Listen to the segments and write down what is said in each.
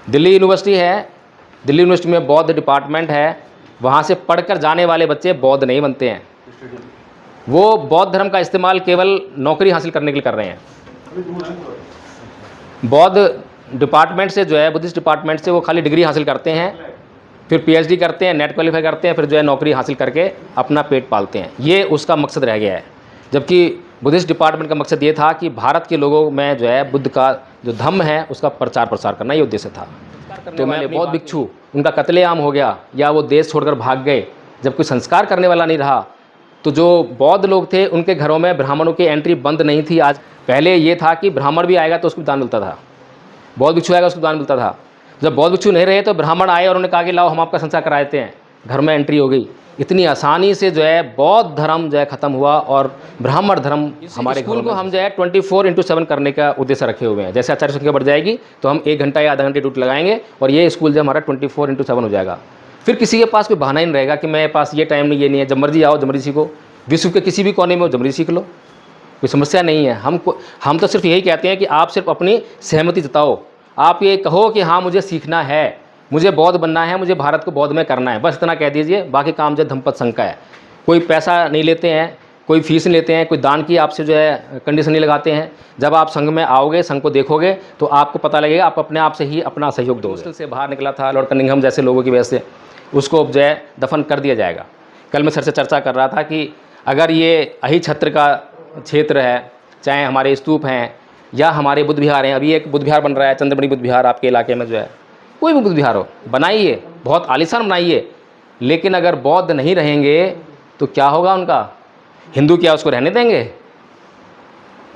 Delhi university है, Delhi university में बौद्ध डिपार्टमेंट है, वहाँ से पढ़कर जाने वाले बच्चे बौद्ध नहीं बनते हैं। वो बौद्ध धर्म का इस्तेमाल केवल नौकरी हासिल करने के लिए कर रहे हैं। बौद्ध डिपार्टमेंट से जो है, बुद्धिस्ट डिपार्टमेंट से वो खाली डिग्री हासिल करते हैं, फिर पीएचडी करते हैं, नेट क्वालिफाई करते हैं, फिर जो है नौकरी हासिल करके अपना पेट पालते हैं। ये उसका मकसद रह गया है। जबकि बुद्धिस्ट डिपार्टमेंट का मकसद ये था कि भारत के लोगों में जो है बुद्ध का जो धम्म है उसका प्रचार प्रसार करना, ये उद्देश्य था। तो मैंने बौद्ध भिक्षु, उनका कत्लेआम हो गया या वो देश छोड़कर भाग गए, जब कोई संस्कार करने वाला नहीं रहा, तो जो बौद्ध लोग थे उनके घरों में ब्राह्मणों की एंट्री बंद नहीं थी। आज पहले ये था कि ब्राह्मण भी आएगा तो उसको दान मिलता था, बौद्ध भिक्षु आएगा उसको दान मिलता था। जब बौद्ध भिक्षु नहीं रहे तो ब्राह्मण आए और उन्होंने कहा कि लाओ हम आपका संस्कार करा देते हैं, घर में एंट्री हो गई। इतनी आसानी से जो है बौद्ध धर्म जो है ख़त्म हुआ और ब्राह्मण धर्म हमारे स्कूल को हम जो है 24/7 करने का उद्देश्य रखे हुए हैं। जैसे आचार्य संख्या बढ़ जाएगी तो हम 1 घंटा या आधा घंटे ड्यूटी लगाएंगे और ये स्कूल जो हमारा 24/7 हो जाएगा। फिर किसी के पास कोई बहाना ही नहीं रहेगा कि मेरे पास ये टाइम नहीं, ये नहीं है, जब मर्जी आओ, जब मर्जी सीखो। विश्व के किसी भी कोने में हो, जब मर्जी सीख लो, कोई समस्या नहीं है। हम तो सिर्फ यही कहते हैं कि आप सिर्फ अपनी सहमति जताओ। आप ये कहो कि हाँ मुझे सीखना है, मुझे बौद्ध बनना है, मुझे भारत को बौद्ध में करना है, बस इतना कह दीजिए। बाकी काम जो धम्मपद संघ का है। कोई पैसा नहीं लेते हैं, कोई फीस नहीं लेते हैं, कोई दान की आपसे जो है कंडीशन नहीं लगाते हैं। जब आप संघ में आओगे, संघ को देखोगे तो आपको पता लगेगा, आप अपने आप से ही अपना सहयोग दो। हॉस्टल से बाहर निकला था लॉर्ड कनिंघम जैसे लोगों की वजह से, उसको जो है दफन कर दिया जाएगा। कल मैं सर से चर्चा कर रहा था कि अगर ये अहि छत्र का क्षेत्र है, चाहे हमारे स्तूप हैं या हमारे बुद्ध विहार हैं, अभी एक बुद्ध विहार बन रहा है, चंद्रमणि बुद्ध विहार आपके इलाके में जो है, कोई भी बुद्ध विहार हो, बनाइए, बहुत आलीशान बनाइए, लेकिन अगर बौद्ध नहीं रहेंगे तो क्या होगा उनका? हिंदू क्या उसको रहने देंगे?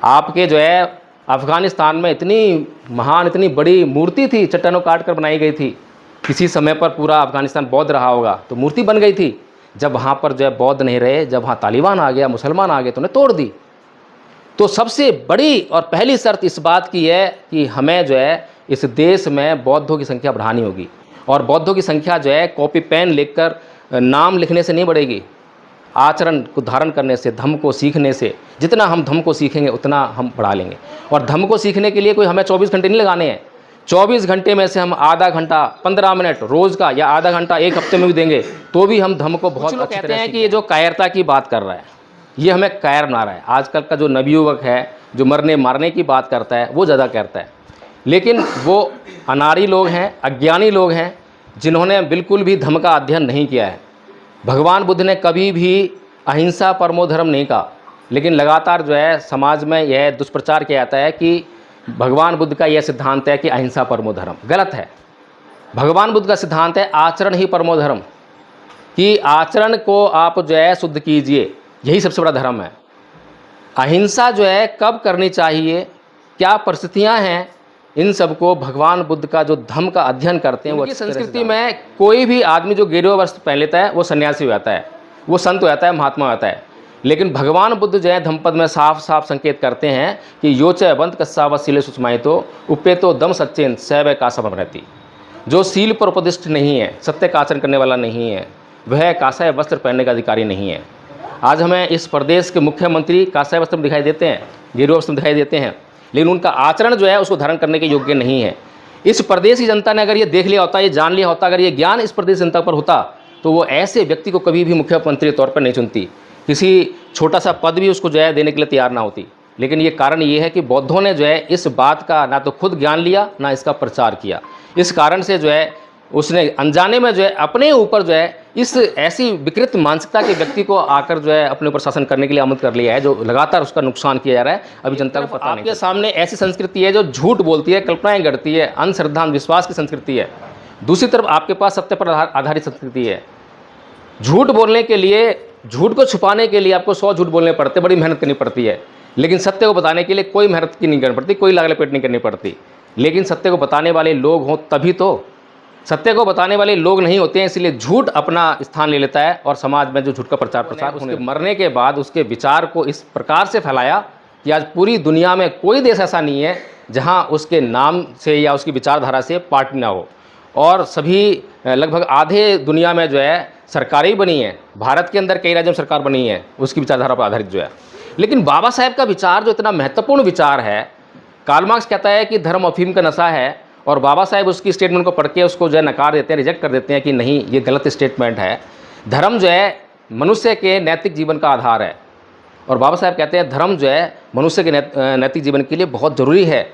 आपके जो है अफ़गानिस्तान में इतनी महान, इतनी बड़ी मूर्ति थी, चट्टानों काट कर बनाई गई थी। किसी समय पर पूरा अफ़गानिस्तान बौद्ध रहा होगा तो मूर्ति बन गई थी। जब वहाँ पर जो है बौद्ध नहीं रहे, जब वहाँ तालिबान आ गया, मुसलमान आ गए, तो उन्हें तोड़ दी। तो सबसे बड़ी और पहली शर्त इस बात की है कि हमें जो है इस देश में बौद्धों की संख्या बढ़ानी होगी। और बौद्धों की संख्या जो है कॉपी पेन लिखकर नाम लिखने से नहीं बढ़ेगी, आचरण को धारण करने से, धम्म को सीखने से। जितना हम धम्म को सीखेंगे उतना हम बढ़ा लेंगे। और धम्म को सीखने के लिए कोई हमें 24 घंटे नहीं लगाने हैं। 24 घंटे में से हम आधा घंटा, 15 मिनट रोज़ का या आधा घंटा एक हफ्ते में भी देंगे तो भी हम धम्म को बहुत अच्छी तरह हैं कि ये जो कायरता की बात कर रहा है, ये हमें कायर बना रहा है। आजकल का जो नवयुवक है, जो मरने मारने की बात करता है, वो ज़्यादा करता है। लेकिन वो अनाड़ी लोग हैं, अज्ञानी लोग हैं, जिन्होंने बिल्कुल भी धम्म का अध्ययन नहीं किया है। भगवान बुद्ध ने कभी भी अहिंसा परमो धर्म नहीं कहा, लेकिन लगातार जो है समाज में यह दुष्प्रचार किया जाता है कि भगवान बुद्ध का यह सिद्धांत है कि अहिंसा परमो धर्म। गलत है। भगवान बुद्ध का सिद्धांत है आचरण ही परमो धर्म, कि आचरण को आप जो है शुद्ध कीजिए, यही सबसे बड़ा धर्म है। अहिंसा जो है कब करनी चाहिए, क्या परिस्थितियां हैं, इन सबको भगवान बुद्ध का जो धम्म का अध्ययन करते हैं वो संस्कृति में कोई भी आदमी जो गेरुआ वस्त्र पहन लेता है वो सन्यासी हो जाता है, वो संत हो जाता है, महात्मा हो जाता है। लेकिन भगवान बुद्ध जो है धम्मपद में साफ साफ संकेत करते हैं कि योचे बंत कस्सावत सीले सुषमायितो उपेतो दम सच्चेन सैव कासम रहती। जो सील पर उपदिष्ट नहीं है, सत्य का आचरण करने वाला नहीं है, वह कासाय वस्त्र पहनने का अधिकारी नहीं है। आज हमें इस प्रदेश के मुख्यमंत्री कासाय वस्त्र दिखाई देते हैं, गेरुआ वस्त्र दिखाई देते हैं, लेकिन उनका आचरण जो है उसको धारण करने के योग्य नहीं है। इस प्रदेश की जनता ने अगर ये देख लिया होता, ये जान लिया होता, अगर ये ज्ञान इस प्रदेश जनता पर होता तो वो ऐसे व्यक्ति को कभी भी मुख्यमंत्री के तौर पर नहीं चुनती, किसी छोटा सा पद भी उसको जो है देने के लिए तैयार ना होती। लेकिन ये कारण ये है कि बौद्धों ने जो है इस बात का ना तो खुद ज्ञान लिया, ना इसका प्रचार किया। इस कारण से जो है उसने अनजाने में जो है अपने ऊपर जो है इस ऐसी विकृत मानसिकता के व्यक्ति को आकर जो है अपने ऊपर शासन करने के लिए आमंत्रित कर लिया है, जो लगातार उसका नुकसान किया जा रहा है। अभी जनता को पता नहीं। आपके सामने ऐसी संस्कृति है जो झूठ बोलती है, कल्पनाएं गढ़ती है, अंधश्रद्धा विश्वास की संस्कृति है। दूसरी तरफ आपके पास सत्य पर आधारित संस्कृति है। झूठ बोलने के लिए, झूठ को छुपाने के लिए आपको 100 झूठ बोलने पड़ते, बड़ी मेहनत करनी पड़ती है। लेकिन सत्य को बताने के लिए कोई मेहनत की नहीं करनी पड़ती, कोई लाग लपेट नहीं करनी पड़ती। लेकिन सत्य को बताने वाले लोग हों तभी तो। सत्य को बताने वाले लोग नहीं होते हैं, इसलिए झूठ अपना स्थान ले लेता है और समाज में जो झूठ का प्रचार प्रसार उसके मरने के बाद उसके विचार को इस प्रकार से फैलाया कि आज पूरी दुनिया में कोई देश ऐसा नहीं है जहां उसके नाम से या उसकी विचारधारा से पार्टी ना हो। और सभी लगभग आधे दुनिया में जो है सरकारें बनी हैं। भारत के अंदर कई राज्यों में सरकार बनी है उसकी विचारधारा पर आधारित जो है। लेकिन बाबा साहेब का विचार जो इतना महत्वपूर्ण विचार है, कार्ल मार्क्स कहता है कि धर्म अफीम का नशा है और बाबा साहेब उसकी स्टेटमेंट को पढ़ के उसको जो है नकार देते हैं, रिजेक्ट कर देते हैं कि नहीं ये गलत स्टेटमेंट है। धर्म जो है मनुष्य के नैतिक जीवन का आधार है, और बाबा साहेब कहते हैं धर्म जो है मनुष्य के नैतिक जीवन के लिए बहुत ज़रूरी है।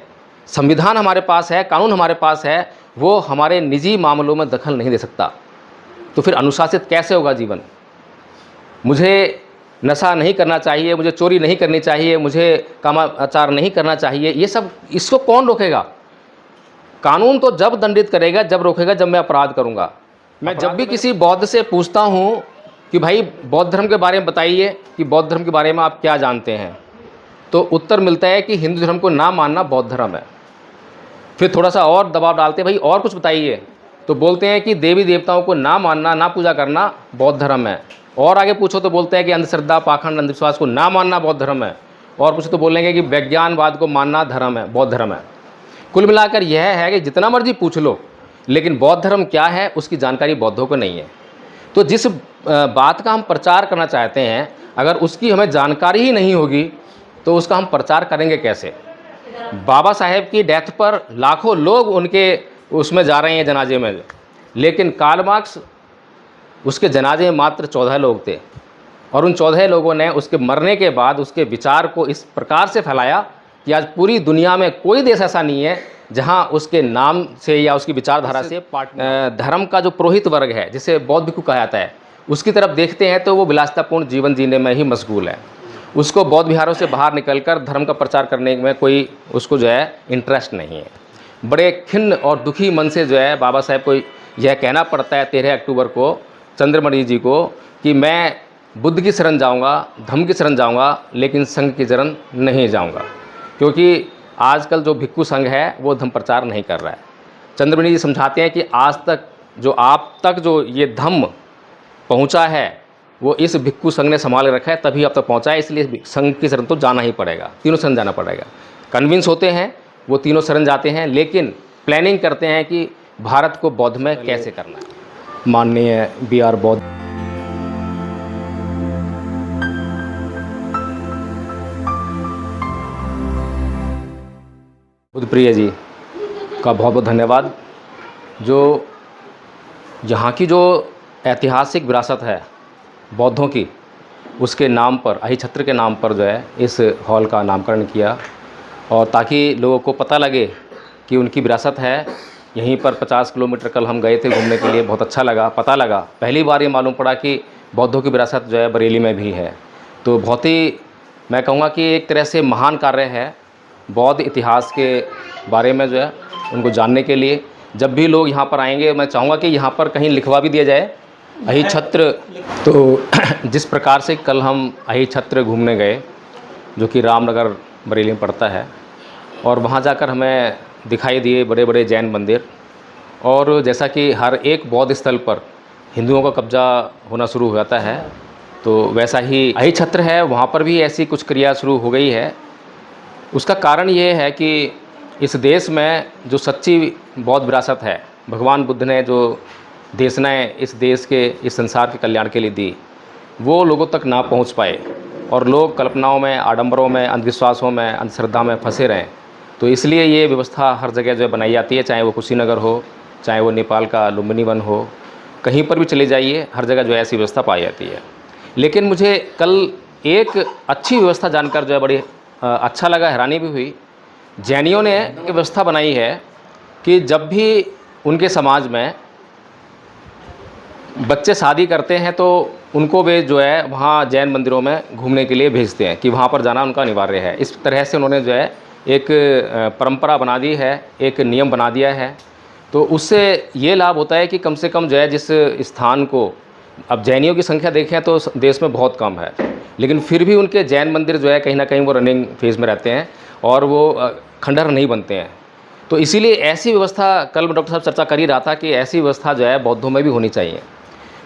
संविधान हमारे पास है, कानून हमारे पास है, वो हमारे निजी मामलों में दखल नहीं दे सकता। तो फिर अनुशासित कैसे होगा जीवन? मुझे नशा नहीं करना चाहिए, मुझे चोरी नहीं करनी चाहिए, मुझे कामाचार नहीं करना चाहिए, ये सब इसको कौन रोकेगा? कानून तो जब दंडित करेगा, जब रोकेगा जब मैं अपराध करूंगा। मैं जब भी किसी बौद्ध से पूछता हूँ कि भाई बौद्ध धर्म के बारे में बताइए कि बौद्ध धर्म के बारे में आप क्या जानते हैं, तो उत्तर मिलता है कि हिंदू धर्म को ना मानना बौद्ध धर्म है। फिर थोड़ा सा और दबाव डालते हैं, भाई और कुछ बताइए, तो बोलते हैं कि देवी देवताओं को ना मानना, ना पूजा करना बौद्ध धर्म है। और आगे पूछो तो बोलते हैं कि अंधश्रद्धा, पाखंड, अंधविश्वास को ना मानना बौद्ध धर्म है। और पूछो तो बोलेंगे कि विज्ञानवाद को मानना धर्म है, बौद्ध धर्म है। कुल मिलाकर यह है कि जितना मर्जी पूछ लो, लेकिन बौद्ध धर्म क्या है उसकी जानकारी बौद्धों को नहीं है। तो जिस बात का हम प्रचार करना चाहते हैं, अगर उसकी हमें जानकारी ही नहीं होगी तो उसका हम प्रचार करेंगे कैसे? बाबा साहेब की डेथ पर लाखों लोग उनके उसमें जा रहे हैं जनाजे में, लेकिन कार्ल मार्क्स उसके जनाजे में मात्र 14 लोग थे, और उन 14 लोगों ने उसके मरने के बाद उसके विचार को इस प्रकार से फैलाया कि आज पूरी दुनिया में कोई देश ऐसा नहीं है जहां उसके नाम से या उसकी विचारधारा से धर्म का जो पुरोहित वर्ग है, जिसे बौद्ध भिक्षु कहा जाता है, उसकी तरफ देखते हैं तो वो विलासितापूर्ण जीवन जीने में ही मशगूल है। उसको बौद्ध विहारों से बाहर निकलकर धर्म का प्रचार करने में कोई उसको जो है इंटरेस्ट नहीं है। बड़े खिन्न और दुखी मन से जो है बाबा साहेब को यह कहना पड़ता है 13 अक्टूबर को चंद्रमणि जी को कि मैं बुद्ध की शरण जाऊंगा, धम्म की शरण जाऊंगा, लेकिन संघ की शरण नहीं जाऊंगा, क्योंकि आजकल जो भिक्षु संघ है वो धम्म प्रचार नहीं कर रहा है। चंद्रमणि जी समझाते हैं कि आज तक जो आप तक जो ये धम्म पहुंचा है वो इस भिक्षु संघ ने संभाल रखा है, तभी अब तक पहुंचा है, इसलिए संघ की शरण तो जाना ही पड़ेगा, तीनों शरण जाना पड़ेगा। कन्विंस होते हैं वो तीनों शरण जाते हैं, लेकिन प्लानिंग करते हैं कि भारत को बौद्ध में कैसे करना है। माननीय BR बौद्ध बुद्धप्रिय जी का बहुत बहुत धन्यवाद। जो यहाँ की जो ऐतिहासिक विरासत है बौद्धों की, उसके नाम पर, अहिछत्र के नाम पर जो है इस हॉल का नामकरण किया, और ताकि लोगों को पता लगे कि उनकी विरासत है। यहीं पर 50 किलोमीटर कल हम गए थे घूमने के लिए, बहुत अच्छा लगा, पता लगा, पहली बार ये मालूम पड़ा कि बौद्धों की विरासत जो है बरेली में भी है। तो बहुत ही मैं कहूँगा कि एक तरह से महान कार्य है बौद्ध इतिहास के बारे में जो है उनको जानने के लिए। जब भी लोग यहाँ पर आएंगे, मैं चाहूँगा कि यहाँ पर कहीं लिखवा भी दिया जाए अहिछत्र। तो जिस प्रकार से कल हम अहिछत्र घूमने गए, जो कि रामनगर बरेली में पड़ता है, और वहाँ जाकर हमें दिखाई दिए बड़े बड़े जैन मंदिर, और जैसा कि हर एक बौद्ध स्थल पर हिंदुओं का कब्जा होना शुरू हो जाता है, तो वैसा ही अहिछत्र है, वहाँ पर भी ऐसी कुछ क्रिया शुरू हो गई है। उसका कारण ये है कि इस देश में जो सच्ची बौद्ध विरासत है, भगवान बुद्ध ने जो देशनाएँ इस देश के, इस संसार के कल्याण के लिए दी, वो लोगों तक ना पहुँच पाए, और लोग कल्पनाओं में, आडंबरों में, अंधविश्वासों में, अंधश्रद्धा में फंसे रहें। तो इसलिए ये व्यवस्था हर जगह जो है बनाई जाती है, चाहे वो कुशीनगर हो, चाहे वो नेपाल का लुम्बिनी वन हो, कहीं पर भी चले जाइए, हर जगह जो है ऐसी व्यवस्था पाई जाती है। लेकिन मुझे कल एक अच्छी व्यवस्था जानकर जो है बड़ी अच्छा लगा, हैरानी भी हुई। जैनियों ने एक व्यवस्था बनाई है कि जब भी उनके समाज में बच्चे शादी करते हैं तो उनको वे जो है वहाँ जैन मंदिरों में घूमने के लिए भेजते हैं कि वहाँ पर जाना उनका अनिवार्य है। इस तरह से उन्होंने जो है एक परंपरा बना दी है, एक नियम बना दिया है। तो उससे ये लाभ होता है कि कम से कम जो है जिस स्थान को, अब जैनियों की संख्या देखें तो देश में बहुत कम है, लेकिन फिर भी उनके जैन मंदिर जो है कहीं ना कहीं वो रनिंग फेज़ में रहते हैं और वो खंडहर नहीं बनते हैं। तो इसीलिए ऐसी व्यवस्था, कल डॉक्टर साहब चर्चा कर ही रहा था कि ऐसी व्यवस्था जो है बौद्धों में भी होनी चाहिए।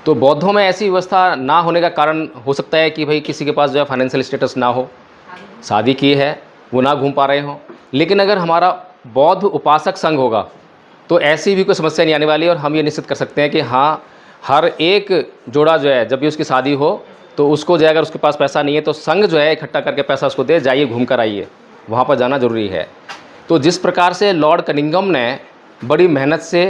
तो बौद्धों में ऐसी व्यवस्था ना होने का कारण हो सकता है कि भाई किसी के पास जो है फाइनेंशियल स्टेटस ना हो, शादी की है, वो ना घूम पा रहे हों। लेकिन अगर हमारा बौद्ध उपासक संघ होगा तो ऐसी भी कोई समस्या नहीं आने वाली, और हम ये निश्चित कर सकते हैं कि हाँ, हर एक जोड़ा जो है जब भी उसकी शादी हो तो उसको जो है, अगर उसके पास पैसा नहीं है तो संघ जो है इकट्ठा करके पैसा उसको दे, जाइए घूम कर आइए, वहाँ पर जाना ज़रूरी है। तो जिस प्रकार से लॉर्ड कनिंघम ने बड़ी मेहनत से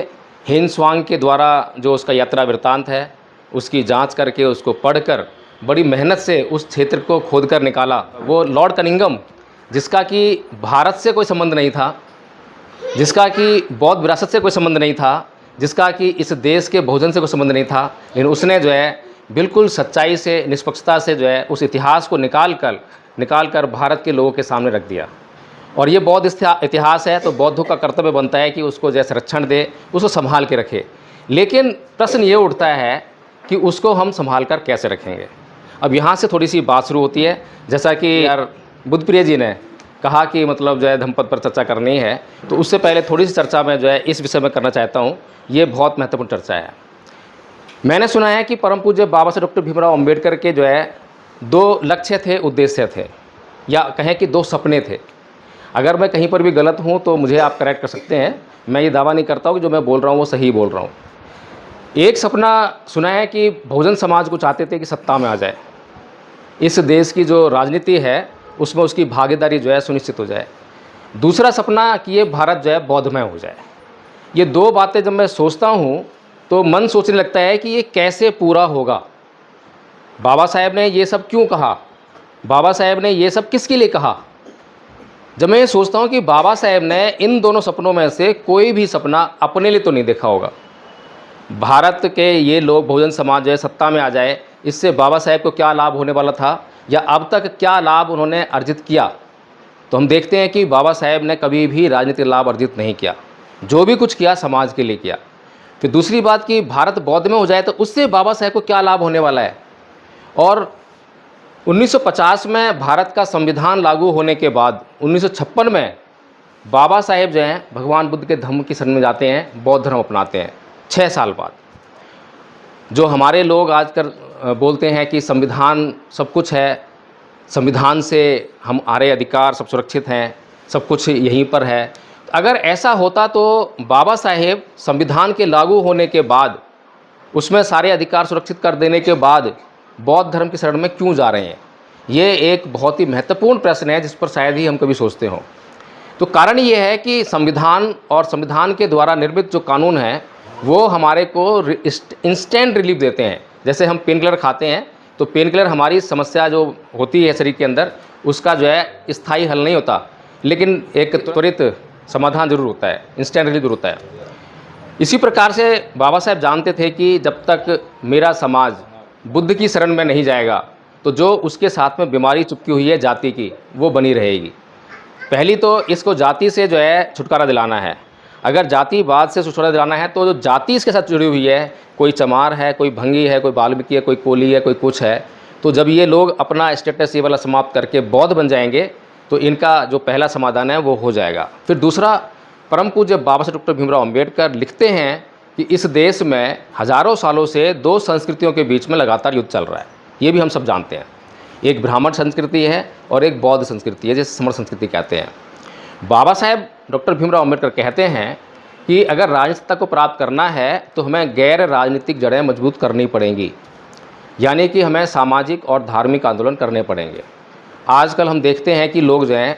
हेन स्वांग के द्वारा जो उसका यात्रा वृत्तांत है उसकी जांच करके उसको पढ़कर बड़ी मेहनत से उस क्षेत्र को खोद कर निकाला। वो लॉर्ड कनिंघम, जिसका कि भारत से कोई संबंध नहीं था, जिसका कि बौद्ध विरासत से कोई संबंध नहीं था, जिसका कि इस देश के भोजन से कोई संबंध नहीं था, लेकिन उसने जो है बिल्कुल सच्चाई से, निष्पक्षता से जो है उस इतिहास को निकाल कर भारत के लोगों के सामने रख दिया। और ये बौद्ध इतिहास है, तो बौद्धों का कर्तव्य बनता है कि उसको जैसे संरक्षण दे, उसको संभाल के रखे। लेकिन प्रश्न ये उठता है कि उसको हम संभाल कर कैसे रखेंगे। अब यहाँ से थोड़ी सी बात शुरू होती है, जैसा कि यार बुद्धप्रिय जी ने कहा कि मतलब जो है धम्मपद पर चर्चा करनी है, तो उससे पहले थोड़ी सी चर्चा मैं जो है इस विषय में करना चाहता हूँ। ये बहुत महत्वपूर्ण चर्चा है। मैंने सुना है कि परम पूज्य बाबा साहब डॉक्टर भीमराव अम्बेडकर के जो है 2 लक्ष्य थे, उद्देश्य थे, या कहें कि 2 सपने थे। अगर मैं कहीं पर भी गलत हूँ तो मुझे आप करेक्ट कर सकते हैं। मैं ये दावा नहीं करता हूँ कि जो मैं बोल रहा हूँ वो सही बोल रहा हूँ। एक सपना सुना है कि बहुजन समाज को चाहते थे कि सत्ता में आ जाए, इस देश की जो राजनीति है उसमें उसकी भागीदारी जो है सुनिश्चित हो जाए। दूसरा सपना कि ये भारत जो है बौद्धमय हो जाए। ये 2 बातें जब मैं सोचता हूँ तो मन सोचने लगता है कि ये कैसे पूरा होगा। बाबा साहेब ने ये सब क्यों कहा, बाबा साहेब ने ये सब किसके लिए कहा। जब मैं ये सोचता हूँ कि बाबा साहेब ने इन दोनों सपनों में से कोई भी सपना अपने लिए तो नहीं देखा होगा। भारत के ये लोग, बहुजन समाज जो है सत्ता में आ जाए, इससे बाबा साहेब को क्या लाभ होने वाला था या अब तक क्या लाभ उन्होंने अर्जित किया, तो हम देखते हैं कि बाबा साहेब ने कभी भी राजनीतिक लाभ अर्जित नहीं किया। जो भी कुछ किया समाज के लिए किया। फिर दूसरी बात कि भारत बौद्ध में हो जाए तो उससे बाबा साहेब को क्या लाभ होने वाला है। और 1950 में भारत का संविधान लागू होने के बाद 1956 में बाबा साहेब जो हैं भगवान बुद्ध के धम्म की शरण में जाते हैं, बौद्ध धर्म अपनाते हैं 6 साल बाद। जो हमारे लोग आजकल बोलते हैं कि संविधान सब कुछ है, संविधान से हमारे अधिकार सब सुरक्षित हैं, सब कुछ यहीं पर है। अगर ऐसा होता तो बाबा साहेब संविधान के लागू होने के बाद, उसमें सारे अधिकार सुरक्षित कर देने के बाद बौद्ध धर्म की शरण में क्यों जा रहे हैं। ये एक बहुत ही महत्वपूर्ण प्रश्न है जिस पर शायद ही हम कभी सोचते हों। तो कारण ये है कि संविधान और संविधान के द्वारा निर्मित जो कानून हैं वो हमारे को इंस्टेंट रिलीफ देते हैं। जैसे हम पेन किलर खाते हैं तो पेन किलर हमारी समस्या जो होती है शरीर के अंदर उसका जो है स्थायी हल नहीं होता, लेकिन एक त्वरित समाधान जरूर होता है, इंस्टेंट रिलीफ जरूर होता है। इसी प्रकार से बाबा साहेब जानते थे कि जब तक मेरा समाज बुद्ध की शरण में नहीं जाएगा तो जो उसके साथ में बीमारी चिपकी हुई है जाति की, वो बनी रहेगी। पहली तो इसको जाति से जो है छुटकारा दिलाना है। अगर जातिवाद से छुटकारा दिलाना है तो जो जाति इसके साथ जुड़ी हुई है, कोई चमार है, कोई भंगी है, कोई वाल्मीकि है, कोई कोली है, कोई कुछ है, तो जब ये लोग अपना स्टेटस ये वाला समाप्त करके बौद्ध बन जाएंगे तो इनका जो पहला समाधान है वो हो जाएगा। फिर दूसरा, परम पूज्य बाबा साहेब डॉक्टर भीमराव अम्बेडकर लिखते हैं कि इस देश में हज़ारों सालों से 2 संस्कृतियों के बीच में लगातार युद्ध चल रहा है। ये भी हम सब जानते हैं। एक ब्राह्मण संस्कृति है और एक बौद्ध संस्कृति है, जिसे समर संस्कृति कहते हैं। बाबा साहेब डॉक्टर भीमराव अम्बेडकर कहते हैं कि अगर राजसत्ता को प्राप्त करना है तो हमें गैर राजनीतिक जड़ें मजबूत करनी पड़ेंगी, यानी कि हमें सामाजिक और धार्मिक आंदोलन करने पड़ेंगे। आजकल हम देखते हैं कि लोग जो हैं,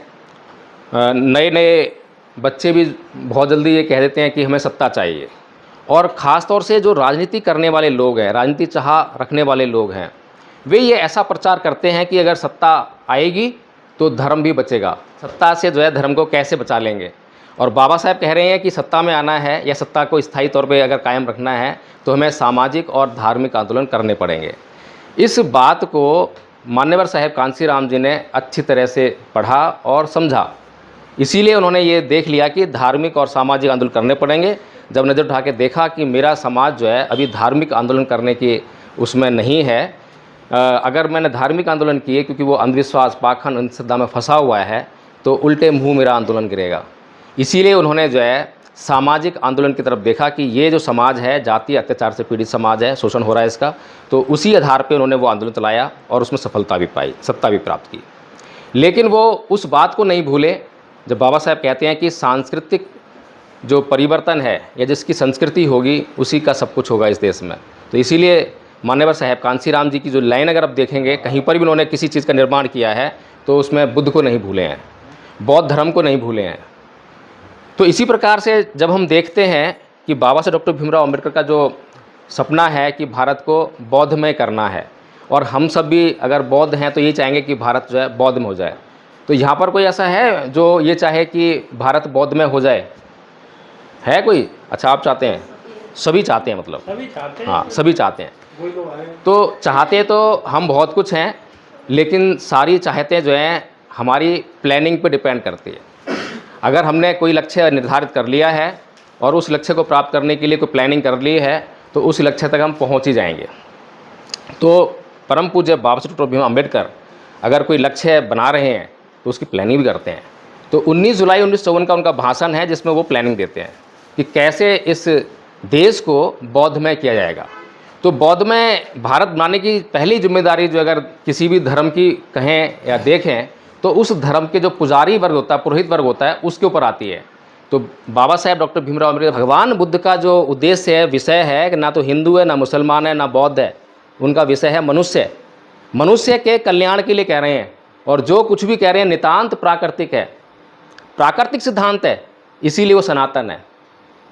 नए नए बच्चे भी बहुत जल्दी ये कह देते हैं कि हमें सत्ता चाहिए। और ख़ास तौर से जो राजनीति करने वाले लोग हैं, राजनीति चाह रखने वाले लोग हैं, वे ये ऐसा प्रचार करते हैं कि अगर सत्ता आएगी तो धर्म भी बचेगा। सत्ता से जो है धर्म को कैसे बचा लेंगे। और बाबा साहब कह रहे हैं कि सत्ता में आना है या सत्ता को स्थायी तौर पे अगर कायम रखना है तो हमें सामाजिक और धार्मिक आंदोलन करने पड़ेंगे। इस बात को मान्यवर साहेब कांसीराम जी ने अच्छी तरह से पढ़ा और समझा। इसीलिए उन्होंने ये देख लिया कि धार्मिक और सामाजिक आंदोलन करने पड़ेंगे। जब नज़र उठा के देखा कि मेरा समाज जो है अभी धार्मिक आंदोलन करने की उसमें नहीं है, अगर मैंने धार्मिक आंदोलन किए क्योंकि वो अंधविश्वास, पाखंड, अंधश्रद्धा में फंसा हुआ है, तो उल्टे मुंह मेरा आंदोलन गिरेगा। इसीलिए उन्होंने जो है सामाजिक आंदोलन की तरफ देखा कि ये जो समाज है जातीय अत्याचार से पीड़ित समाज है, शोषण हो रहा है इसका, तो उसी आधार पे उन्होंने वो आंदोलन चलाया और उसमें सफलता भी पाई, सत्ता भी प्राप्त की। लेकिन वो उस बात को नहीं भूले जब बाबा साहब कहते हैं कि सांस्कृतिक जो परिवर्तन है या जिसकी संस्कृति होगी उसी का सब कुछ होगा इस देश में। तो इसीलिए मान्यवर साहेब कांसीराम जी की जो लाइन अगर आप देखेंगे, कहीं पर भी उन्होंने किसी चीज़ का निर्माण किया है तो उसमें बुद्ध को नहीं भूले हैं, बौद्ध धर्म को नहीं भूले हैं। तो इसी प्रकार से जब हम देखते हैं कि बाबा साहब डॉक्टर भीमराव अम्बेडकर का जो सपना है कि भारत को बौद्धमय करना है, और हम सब भी अगर बौद्ध हैं तो ये चाहेंगे कि भारत जो है बौद्धमय हो जाए, तो यहाँ पर कोई ऐसा है जो ये चाहे कि भारत बौद्धमय हो जाए? है कोई? अच्छा, आप चाहते हैं? सभी चाहते हैं, मतलब सभी चाहते हैं। हाँ, सभी चाहते हैं। वही लोग आए। तो चाहते तो हम बहुत कुछ हैं, लेकिन सारी चाहते जो हैं हमारी प्लानिंग पे डिपेंड करती है। अगर हमने कोई लक्ष्य निर्धारित कर लिया है और उस लक्ष्य को प्राप्त करने के लिए कोई प्लानिंग कर ली है, तो उस लक्ष्य तक हम पहुंच ही जाएंगे। तो परम पूज्य बाबा साहब डॉक्टर भीमराव अम्बेडकर अगर कोई लक्ष्य बना रहे हैं तो उसकी प्लानिंग भी करते हैं। तो 19 जुलाई 1954 का उनका भाषण है जिसमें वो प्लानिंग देते हैं कि कैसे इस देश को बौद्धमय किया जाएगा। तो बौद्धमय भारत बनाने की पहली जिम्मेदारी जो अगर किसी भी धर्म की कहें या देखें तो उस धर्म के जो पुजारी वर्ग होता है, पुरोहित वर्ग होता है, उसके ऊपर आती है। तो बाबा साहेब डॉक्टर भीमराव अम्बेडकर, भगवान बुद्ध का जो उद्देश्य है, विषय है कि ना तो हिंदू है, ना मुसलमान है, ना बौद्ध है, उनका विषय है मनुष्य। मनुष्य के कल्याण के लिए कह रहे हैं, और जो कुछ भी कह रहे हैं नितांत प्राकृतिक है, प्राकृतिक सिद्धांत है, इसीलिए वो सनातन है,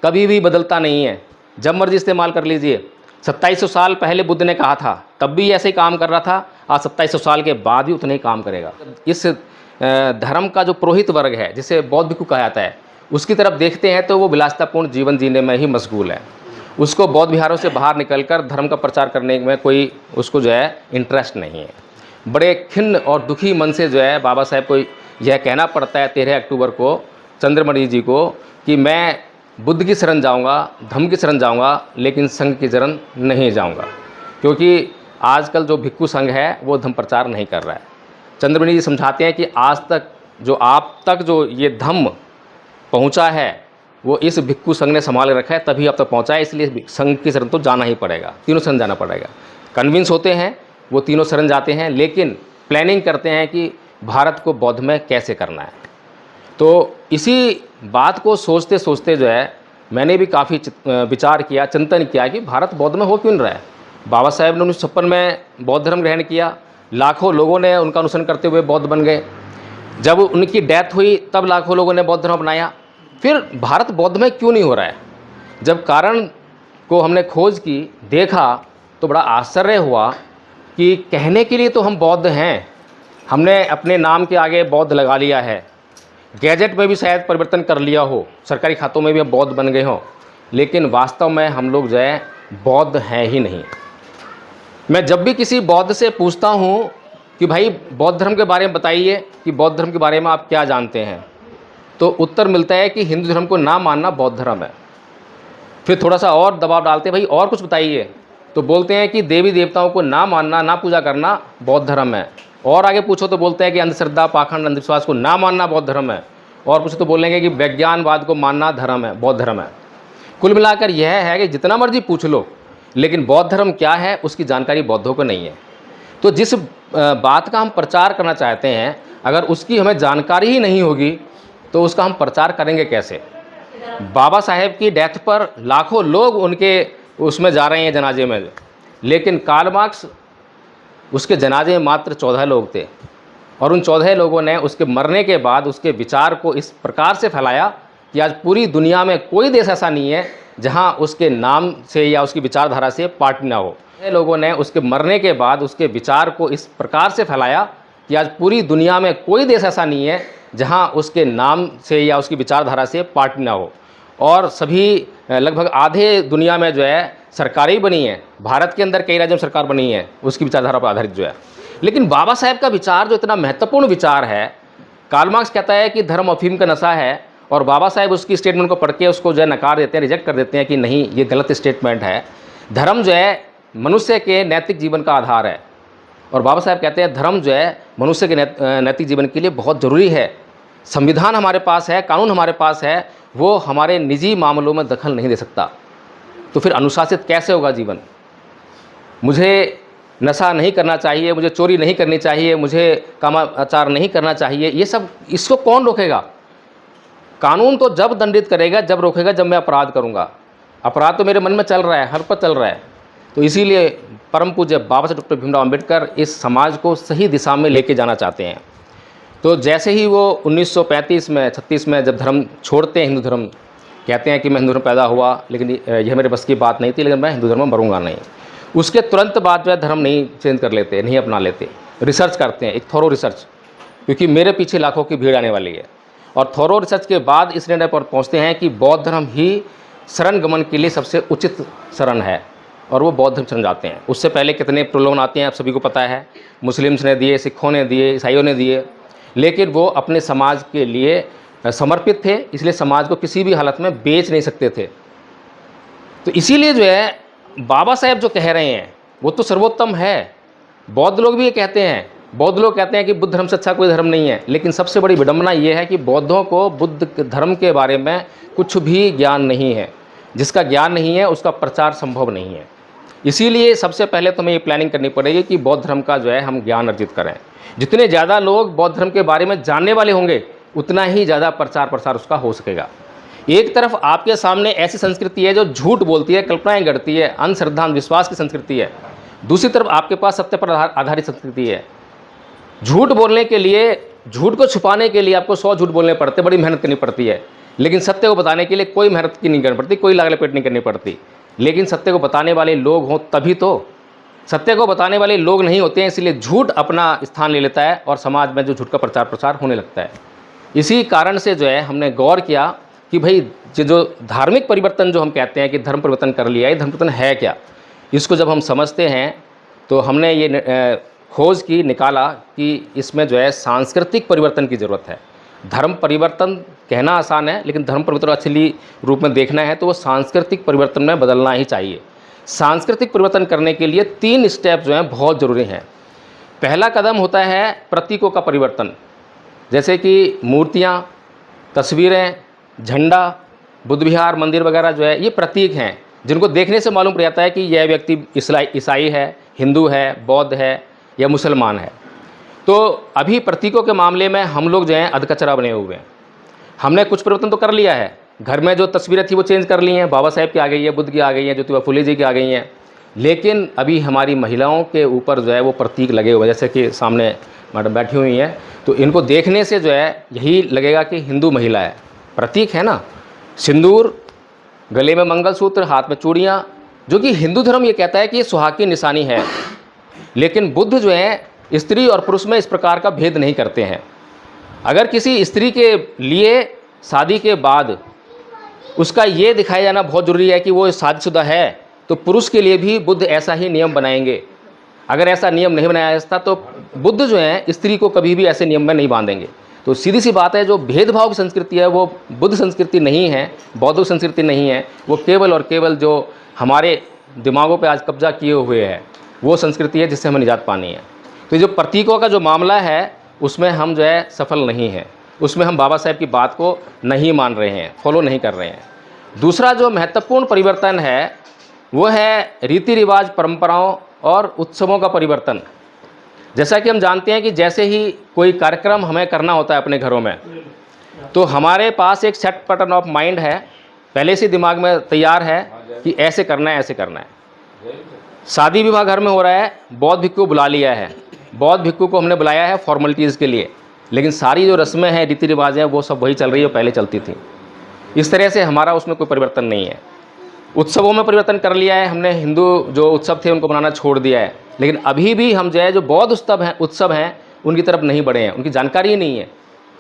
कभी भी बदलता नहीं है। जब मर्जी इस्तेमाल कर लीजिए। 2700 साल पहले बुद्ध ने कहा था, तब भी ऐसे ही काम कर रहा था, आज 2700 साल के बाद भी उतना ही काम करेगा। इस धर्म का जो पुरोहित वर्ग है, जिसे बौद्ध भिक्षु कहा जाता है, उसकी तरफ देखते हैं तो वो विलासितापूर्ण जीवन जीने में ही मशगूल है। उसको बौद्ध विहारों से बाहर निकलकर धर्म का प्रचार करने में कोई उसको जो है इंटरेस्ट नहीं है। बड़े खिन्न और दुखी मन से जो है बाबा साहेब को यह कहना पड़ता है 13 अक्टूबर को चंद्रमणि जी को कि मैं बुद्ध की शरण जाऊंगा, धम्म की शरण जाऊंगा, लेकिन संघ की शरण नहीं जाऊंगा, क्योंकि आजकल जो भिक्षु संघ है वो धम्म प्रचार नहीं कर रहा है। चंद्रमणि जी समझाते हैं कि आज तक जो आप तक जो ये धम्म पहुंचा है वो इस भिक्षु संघ ने संभाल रखा है, तभी अब तक पहुंचा है, इसलिए संघ की शरण तो जाना ही पड़ेगा, तीनों शरण जाना पड़ेगा। कन्विंस होते हैं वो तीनों शरण जाते हैं, लेकिन प्लानिंग करते हैं कि भारत को बौद्धमय कैसे करना है। तो इसी बात को सोचते सोचते जो है मैंने भी काफ़ी विचार किया, चिंतन किया कि भारत बौद्धमय हो क्यों नहीं रहा है। बाबा साहेब ने 1956 में बौद्ध धर्म ग्रहण किया, लाखों लोगों ने उनका अनुसरण करते हुए बौद्ध बन गए। जब उनकी डेथ हुई तब लाखों लोगों ने बौद्ध धर्म अपनाया। फिर भारत बौद्धमय क्यों नहीं हो रहा है? जब कारण को हमने खोज की, देखा, तो बड़ा आश्चर्य हुआ कि कहने के लिए तो हम बौद्ध हैं, हमने अपने नाम के आगे बौद्ध लगा लिया है, गैजेट में भी शायद परिवर्तन कर लिया हो, सरकारी खातों में भी हम बौद्ध बन गए हों, लेकिन वास्तव में हम लोग जो है बौद्ध हैं ही नहीं। मैं जब भी किसी बौद्ध से पूछता हूँ कि भाई बौद्ध धर्म के बारे में बताइए कि बौद्ध धर्म के बारे में आप क्या जानते हैं, तो उत्तर मिलता है कि हिंदू धर्म को ना मानना बौद्ध धर्म है। फिर थोड़ा सा और दबाव डालते हैं, भाई और कुछ बताइए, तो बोलते हैं कि देवी देवताओं को ना मानना, ना पूजा करना बौद्ध धर्म है। और आगे पूछो तो बोलते हैं कि अंधश्रद्धा, पाखंड, अंधविश्वास को ना मानना बौद्ध धर्म है। और पूछो तो बोलेंगे कि विज्ञानवाद को मानना धर्म है, बौद्ध धर्म है। कुल मिलाकर यह है कि जितना मर्जी पूछ लो, लेकिन बौद्ध धर्म क्या है उसकी जानकारी बौद्धों को नहीं है। तो जिस बात का हम प्रचार करना चाहते हैं, अगर उसकी हमें जानकारी ही नहीं होगी तो उसका हम प्रचार करेंगे कैसे? बाबा साहेब की डेथ पर लाखों लोग उनके उसमें जा रहे हैं जनाजे में, लेकिन कार्ल मार्क्स उसके जनाजे में मात्र 14 लोग थे, और उन 14 लोगों ने उसके मरने के बाद उसके विचार को इस प्रकार से फैलाया कि आज पूरी दुनिया में कोई देश ऐसा नहीं है जहां उसके नाम से या उसकी विचारधारा से पार्टी ना हो। लोगों ने उसके मरने के बाद उसके विचार को इस प्रकार से फैलाया कि आज पूरी दुनिया में कोई देश ऐसा नहीं है जहां उसके नाम से या उसकी विचारधारा से पार्टी ना हो। और सभी लगभग आधे दुनिया में जो है सरकारें ही बनी हैं, भारत के अंदर कई राज्यों में सरकार बनी है उसकी विचारधारा पर आधारित जो है। लेकिन बाबा साहेब का विचार जो इतना महत्वपूर्ण विचार है, कार्ल मार्क्स कहता है कि धर्म अफीम का नशा है, और बाबा साहेब उसकी स्टेटमेंट को पढ़ के उसको जो है नकार देते हैं, रिजेक्ट कर देते हैं कि नहीं, ये गलत स्टेटमेंट है। धर्म जो है मनुष्य के नैतिक जीवन का आधार है, और बाबा साहेब कहते हैं धर्म जो है मनुष्य के नैतिक जीवन के लिए बहुत ज़रूरी है। संविधान हमारे पास है, कानून हमारे पास है, वो हमारे निजी मामलों में दखल नहीं दे सकता। तो फिर अनुशासित कैसे होगा जीवन? मुझे नशा नहीं करना चाहिए, मुझे चोरी नहीं करनी चाहिए, मुझे कामाचार नहीं करना चाहिए, ये सब इसको कौन रोकेगा? कानून तो जब दंडित करेगा, जब रोकेगा जब मैं अपराध करूँगा। अपराध तो मेरे मन में चल रहा है, हर पर चल रहा है। तो इसीलिए परम पूज्य बाबा साहब डॉक्टर भीमराव अम्बेडकर इस समाज को सही दिशा में लेके जाना चाहते हैं। तो जैसे ही वो 1935 में 36 में जब धर्म छोड़ते हैं, हिंदू धर्म, कहते हैं कि मैं हिंदू धर्म पैदा हुआ लेकिन यह मेरे बस की बात नहीं थी, लेकिन मैं हिंदू धर्म में मरूंगा नहीं। उसके तुरंत बाद जो है धर्म नहीं चेंज कर लेते, नहीं अपना लेते, रिसर्च करते हैं, एक थोरो रिसर्च, क्योंकि मेरे पीछे लाखों की भीड़ आने वाली है। और थोरो रिसर्च के बाद इस निर्णय पर पहुँचते हैं कि बौद्ध धर्म ही शरण गमन के लिए सबसे उचित शरण है, और वो बौद्ध धर्म शरण जाते हैं। उससे पहले कितने प्रलोभन आते हैं आप सभी को पता है, मुस्लिम्स ने दिए, सिखों ने दिए, ईसाइयों ने दिए, लेकिन वो अपने समाज के लिए समर्पित थे, इसलिए समाज को किसी भी हालत में बेच नहीं सकते थे। तो इसीलिए जो है बाबा साहेब जो कह रहे हैं वो तो सर्वोत्तम है। बौद्ध लोग भी ये कहते हैं, बौद्ध लोग कहते हैं कि बुद्ध धर्म से अच्छा कोई धर्म नहीं है, लेकिन सबसे बड़ी विडंबना ये है कि बौद्धों को बुद्ध धर्म के बारे में कुछ भी ज्ञान नहीं है। जिसका ज्ञान नहीं है उसका प्रचार संभव नहीं है। इसीलिए सबसे पहले तो हमें ये प्लानिंग करनी पड़ेगी कि बौद्ध धर्म का जो है हम ज्ञान अर्जित करें। जितने ज़्यादा लोग बौद्ध धर्म के बारे में जानने वाले होंगे उतना ही ज़्यादा प्रचार प्रसार उसका हो सकेगा। एक तरफ आपके सामने ऐसी संस्कृति है जो झूठ बोलती है, कल्पनाएं गढ़ती है, अंधश्रद्धा अंधविश्वास की संस्कृति है। दूसरी तरफ आपके पास सत्य पर आधारित संस्कृति है। झूठ बोलने के लिए, झूठ को छुपाने के लिए आपको 100 झूठ बोलने पड़ते, बड़ी मेहनत करनी पड़ती है, लेकिन सत्य को बताने के लिए कोई मेहनत की नहीं करनी पड़ती, कोई लाग लपेट नहीं करनी पड़ती। लेकिन सत्य को बताने वाले लोग हों तभी तो, सत्य को बताने वाले लोग नहीं होते हैं, इसलिए झूठ अपना स्थान ले लेता है और समाज में जो झूठ का प्रचार प्रसार होने लगता है। इसी कारण से जो है हमने गौर किया कि भाई जो धार्मिक परिवर्तन जो हम कहते हैं कि धर्म परिवर्तन कर लिया, ये धर्म परिवर्तन है क्या। इसको जब हम समझते हैं तो हमने ये खोज की, निकाला कि इसमें जो है सांस्कृतिक परिवर्तन की ज़रूरत है। धर्म परिवर्तन कहना आसान है, लेकिन धर्म परिवर्तन असली रूप में देखना है तो वो सांस्कृतिक परिवर्तन में बदलना ही चाहिए। सांस्कृतिक परिवर्तन करने के लिए 3 स्टेप जो हैं बहुत ज़रूरी हैं। पहला कदम होता है प्रतीकों का परिवर्तन, जैसे कि मूर्तियाँ, तस्वीरें, झंडा, बुद्ध विहार, मंदिर वगैरह जो है ये प्रतीक हैं जिनको देखने से मालूम पड़ जाता है कि यह व्यक्ति ईसाई है, हिंदू है, बौद्ध है या मुसलमान है। तो अभी प्रतीकों के मामले में हम लोग जो हैं अधकचरा बने हुए हैं। हमने कुछ परिवर्तन तो कर लिया है, घर में जो तस्वीरें थी वो चेंज कर ली हैं, बाबा साहेब की आ गई है, बुद्ध की आ गई है, ज्योतिबा फुले जी की आ गई हैं, लेकिन अभी हमारी महिलाओं के ऊपर जो है वो प्रतीक लगे हुए हैं। जैसे कि सामने मैडम बैठी हुई हैं, तो इनको देखने से जो है यही लगेगा कि हिंदू महिला है, प्रतीक है ना। सिंदूर, गले में मंगलसूत्र, हाथ में चूड़ियाँ, जो कि हिंदू धर्म ये कहता है कि ये सुहाग की निशानी है, लेकिन बुद्ध जो है स्त्री और पुरुष में इस प्रकार का भेद नहीं करते हैं। अगर किसी स्त्री के लिए शादी के बाद उसका ये दिखाया जाना बहुत ज़रूरी है कि वो शादीशुदा है, तो पुरुष के लिए भी बुद्ध ऐसा ही नियम बनाएंगे। अगर ऐसा नियम नहीं बनाया जाता तो बुद्ध जो है स्त्री को कभी भी ऐसे नियम में नहीं बांधेंगे। तो सीधी सी बात है, जो भेदभाव की संस्कृति है वो बुद्ध संस्कृति नहीं है, बौद्ध संस्कृति नहीं है, वो केवल और केवल जो हमारे दिमागों पे आज कब्जा किए हुए है वो संस्कृति है जिससे हमें निजात पानी है। तो जो प्रतीकों का जो मामला है उसमें हम जो है सफल नहीं हैं, उसमें हम बाबा साहेब की बात को नहीं मान रहे हैं, फॉलो नहीं कर रहे हैं। दूसरा जो महत्वपूर्ण परिवर्तन है वो है रीति रिवाज, परंपराओं और उत्सवों का परिवर्तन। जैसा कि हम जानते हैं कि जैसे ही कोई कार्यक्रम हमें करना होता है अपने घरों में, तो हमारे पास एक सेट पैटर्न ऑफ माइंड है, पहले से दिमाग में तैयार है कि ऐसे करना है, ऐसे करना है। शादी विवाह घर में हो रहा है, बौद्ध भिक्खु बुला लिया है, बौद्ध भिक्खु को हमने बुलाया है फॉर्मेलिटीज़ के लिए, लेकिन सारी जो रस्में हैं, रीति रिवाज हैं, वो सब वही चल रही है, पहले चलती थी। इस तरह से हमारा उसमें कोई परिवर्तन नहीं है। उत्सवों में परिवर्तन कर लिया है हमने, हिंदू जो उत्सव थे उनको मनाना छोड़ दिया है, लेकिन अभी भी हम जो है जो बौद्ध उत्सव हैं उनकी तरफ नहीं बढ़े हैं, उनकी जानकारी नहीं है।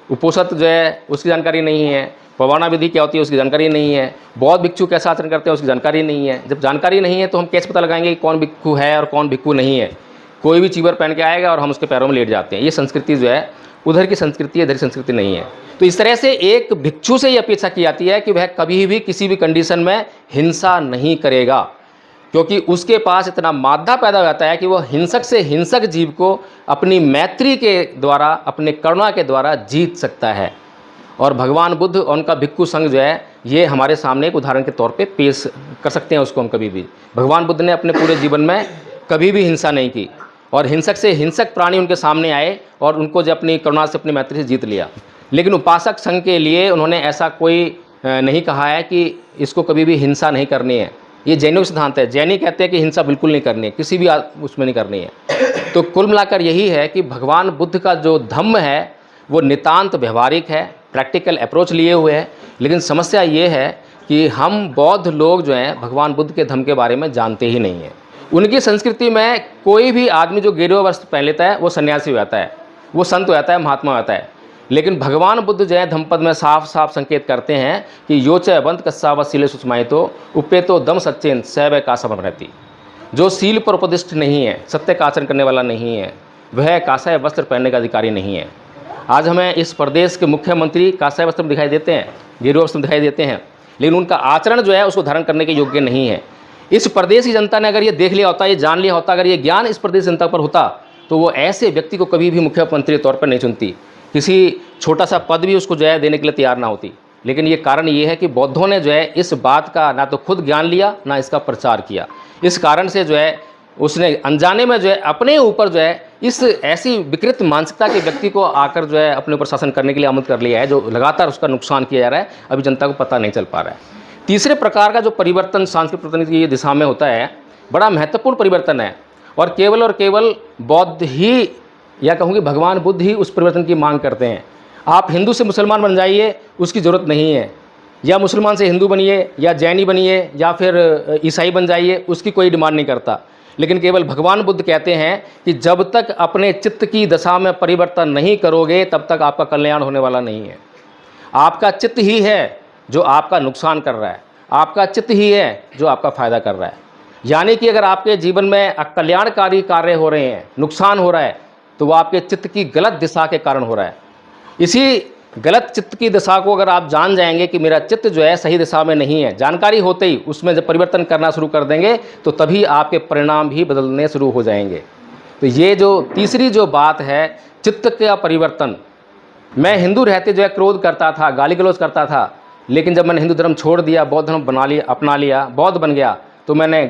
उपोषित जो है उसकी जानकारी नहीं है, पवाना विधि क्या होती है उसकी जानकारी नहीं है, बौद्ध भिक्षु कैसा आचरण करते हैं उसकी जानकारी नहीं है। जब जानकारी नहीं है तो हम कैसे पता लगाएंगे कि कौन भिक्षु है और कौन भिक्षु नहीं है। कोई भी चीवर पहन के आएगा और हम उसके पैरों में लेट जाते हैं। ये संस्कृति जो है उधर की संस्कृति है, इधर की संस्कृति नहीं है। तो इस तरह से एक भिक्षु से ये अपेक्षा की जाती है कि वह कभी भी किसी भी कंडीशन में हिंसा नहीं करेगा, क्योंकि उसके पास इतना मादा पैदा हो जाता है कि वो हिंसक से हिंसक जीव को अपनी मैत्री के द्वारा, अपने करुणा के द्वारा जीत सकता है। और भगवान बुद्ध और उनका भिक्षु संघ जो है ये हमारे सामने एक उदाहरण के तौर पे पेश कर सकते हैं उसको हम कभी भी। भगवान बुद्ध ने अपने पूरे जीवन में कभी भी हिंसा नहीं की और हिंसक से हिंसक प्राणी उनके सामने आए और उनको जो अपनी करुणा से, अपनी मैत्री से जीत लिया। लेकिन उपासक संघ के लिए उन्होंने ऐसा कोई नहीं कहा है कि इसको कभी भी हिंसा नहीं करनी है। ये जैनों का सिद्धांत है। जैनी कहते हैं कि हिंसा बिल्कुल नहीं करनी है, किसी भी उसमें नहीं करनी है। तो कुल मिलाकर यही है कि भगवान बुद्ध का जो धम्म है वो नितांत व्यवहारिक है, प्रैक्टिकल अप्रोच लिए हुए है। लेकिन समस्या ये है कि हम बौद्ध लोग जो हैं भगवान बुद्ध के धम्म के बारे में जानते ही नहीं हैं। उनकी संस्कृति में कोई भी आदमी जो गेरुआ वस्त्र पहन लेता है वो सन्यासी हो जाता है, वो संत हो जाता है, महात्मा हो जाता है। लेकिन भगवान बुद्ध जो है धम्मपद में साफ साफ संकेत करते हैं कि योच बंत कस्साव सीले सुषमाइतो उपेतो दम सच्चेन सैव कासम रहती। जो सील पर उपदिष्ट नहीं है, सत्य का आचरण करने वाला नहीं है, वह कासाय वस्त्र पहनने का अधिकारी नहीं है। आज हमें इस प्रदेश के मुख्यमंत्री कासाय वस्त्र में दिखाई देते हैं, गेरुआ वस्त्र में दिखाई देते हैं, लेकिन उनका आचरण जो है उसको धारण करने के योग्य नहीं है। इस प्रदेश की जनता ने अगर ये देख लिया होता, ये जान लिया होता, अगर ये ज्ञान इस प्रदेश जनता पर होता तो वो ऐसे व्यक्ति को कभी भी मुख्यमंत्री के तौर पर नहीं चुनती, किसी छोटा सा पद भी उसको जो है देने के लिए तैयार ना होती। लेकिन ये कारण ये है कि बौद्धों ने जो है इस बात का ना तो खुद ज्ञान लिया, ना इसका प्रचार किया। इस कारण से जो है उसने अनजाने में जो है अपने ऊपर जो है इस ऐसी विकृत मानसिकता के व्यक्ति को आकर जो है अपने ऊपर शासन करने के लिए आमंत्रित कर लिया है, जो लगातार उसका नुकसान किया जा रहा है। अभी जनता को पता नहीं चल पा रहा है। तीसरे प्रकार का जो परिवर्तन सांस्कृतिक परिवर्तन की दिशा में होता है, बड़ा महत्वपूर्ण परिवर्तन है, और केवल बौद्ध ही, या कहूँगी भगवान बुद्ध ही उस परिवर्तन की मांग करते हैं। आप हिंदू से मुसलमान बन जाइए, उसकी ज़रूरत नहीं है, या मुसलमान से हिंदू बनिए, या जैनी बनिए, या फिर ईसाई बन जाइए, उसकी कोई डिमांड नहीं करता। लेकिन केवल भगवान बुद्ध कहते हैं कि जब तक अपने चित्त की दशा में परिवर्तन नहीं करोगे तब तक आपका कल्याण होने वाला नहीं है। आपका चित्त ही है जो आपका नुकसान कर रहा है, आपका चित्त ही है जो आपका फ़ायदा कर रहा है। यानी कि अगर आपके जीवन में अकल्याणकारी कार्य हो रहे हैं, नुकसान हो रहा है, तो वो आपके चित्त की गलत दिशा के कारण हो रहा है। इसी गलत चित्त की दिशा को अगर आप जान जाएंगे कि मेरा चित्त जो है सही दिशा में नहीं है, जानकारी होते ही उसमें जब परिवर्तन करना शुरू कर देंगे तो तभी आपके परिणाम भी बदलने शुरू हो जाएंगे। तो ये जो तीसरी जो बात है, चित्त का परिवर्तन। मैं हिंदू रहते जो है क्रोध करता था, गाली गलौज करता था, लेकिन जब मैंने हिंदू धर्म छोड़ दिया, बौद्ध धर्म अपना लिया, बौद्ध बन गया, तो मैंने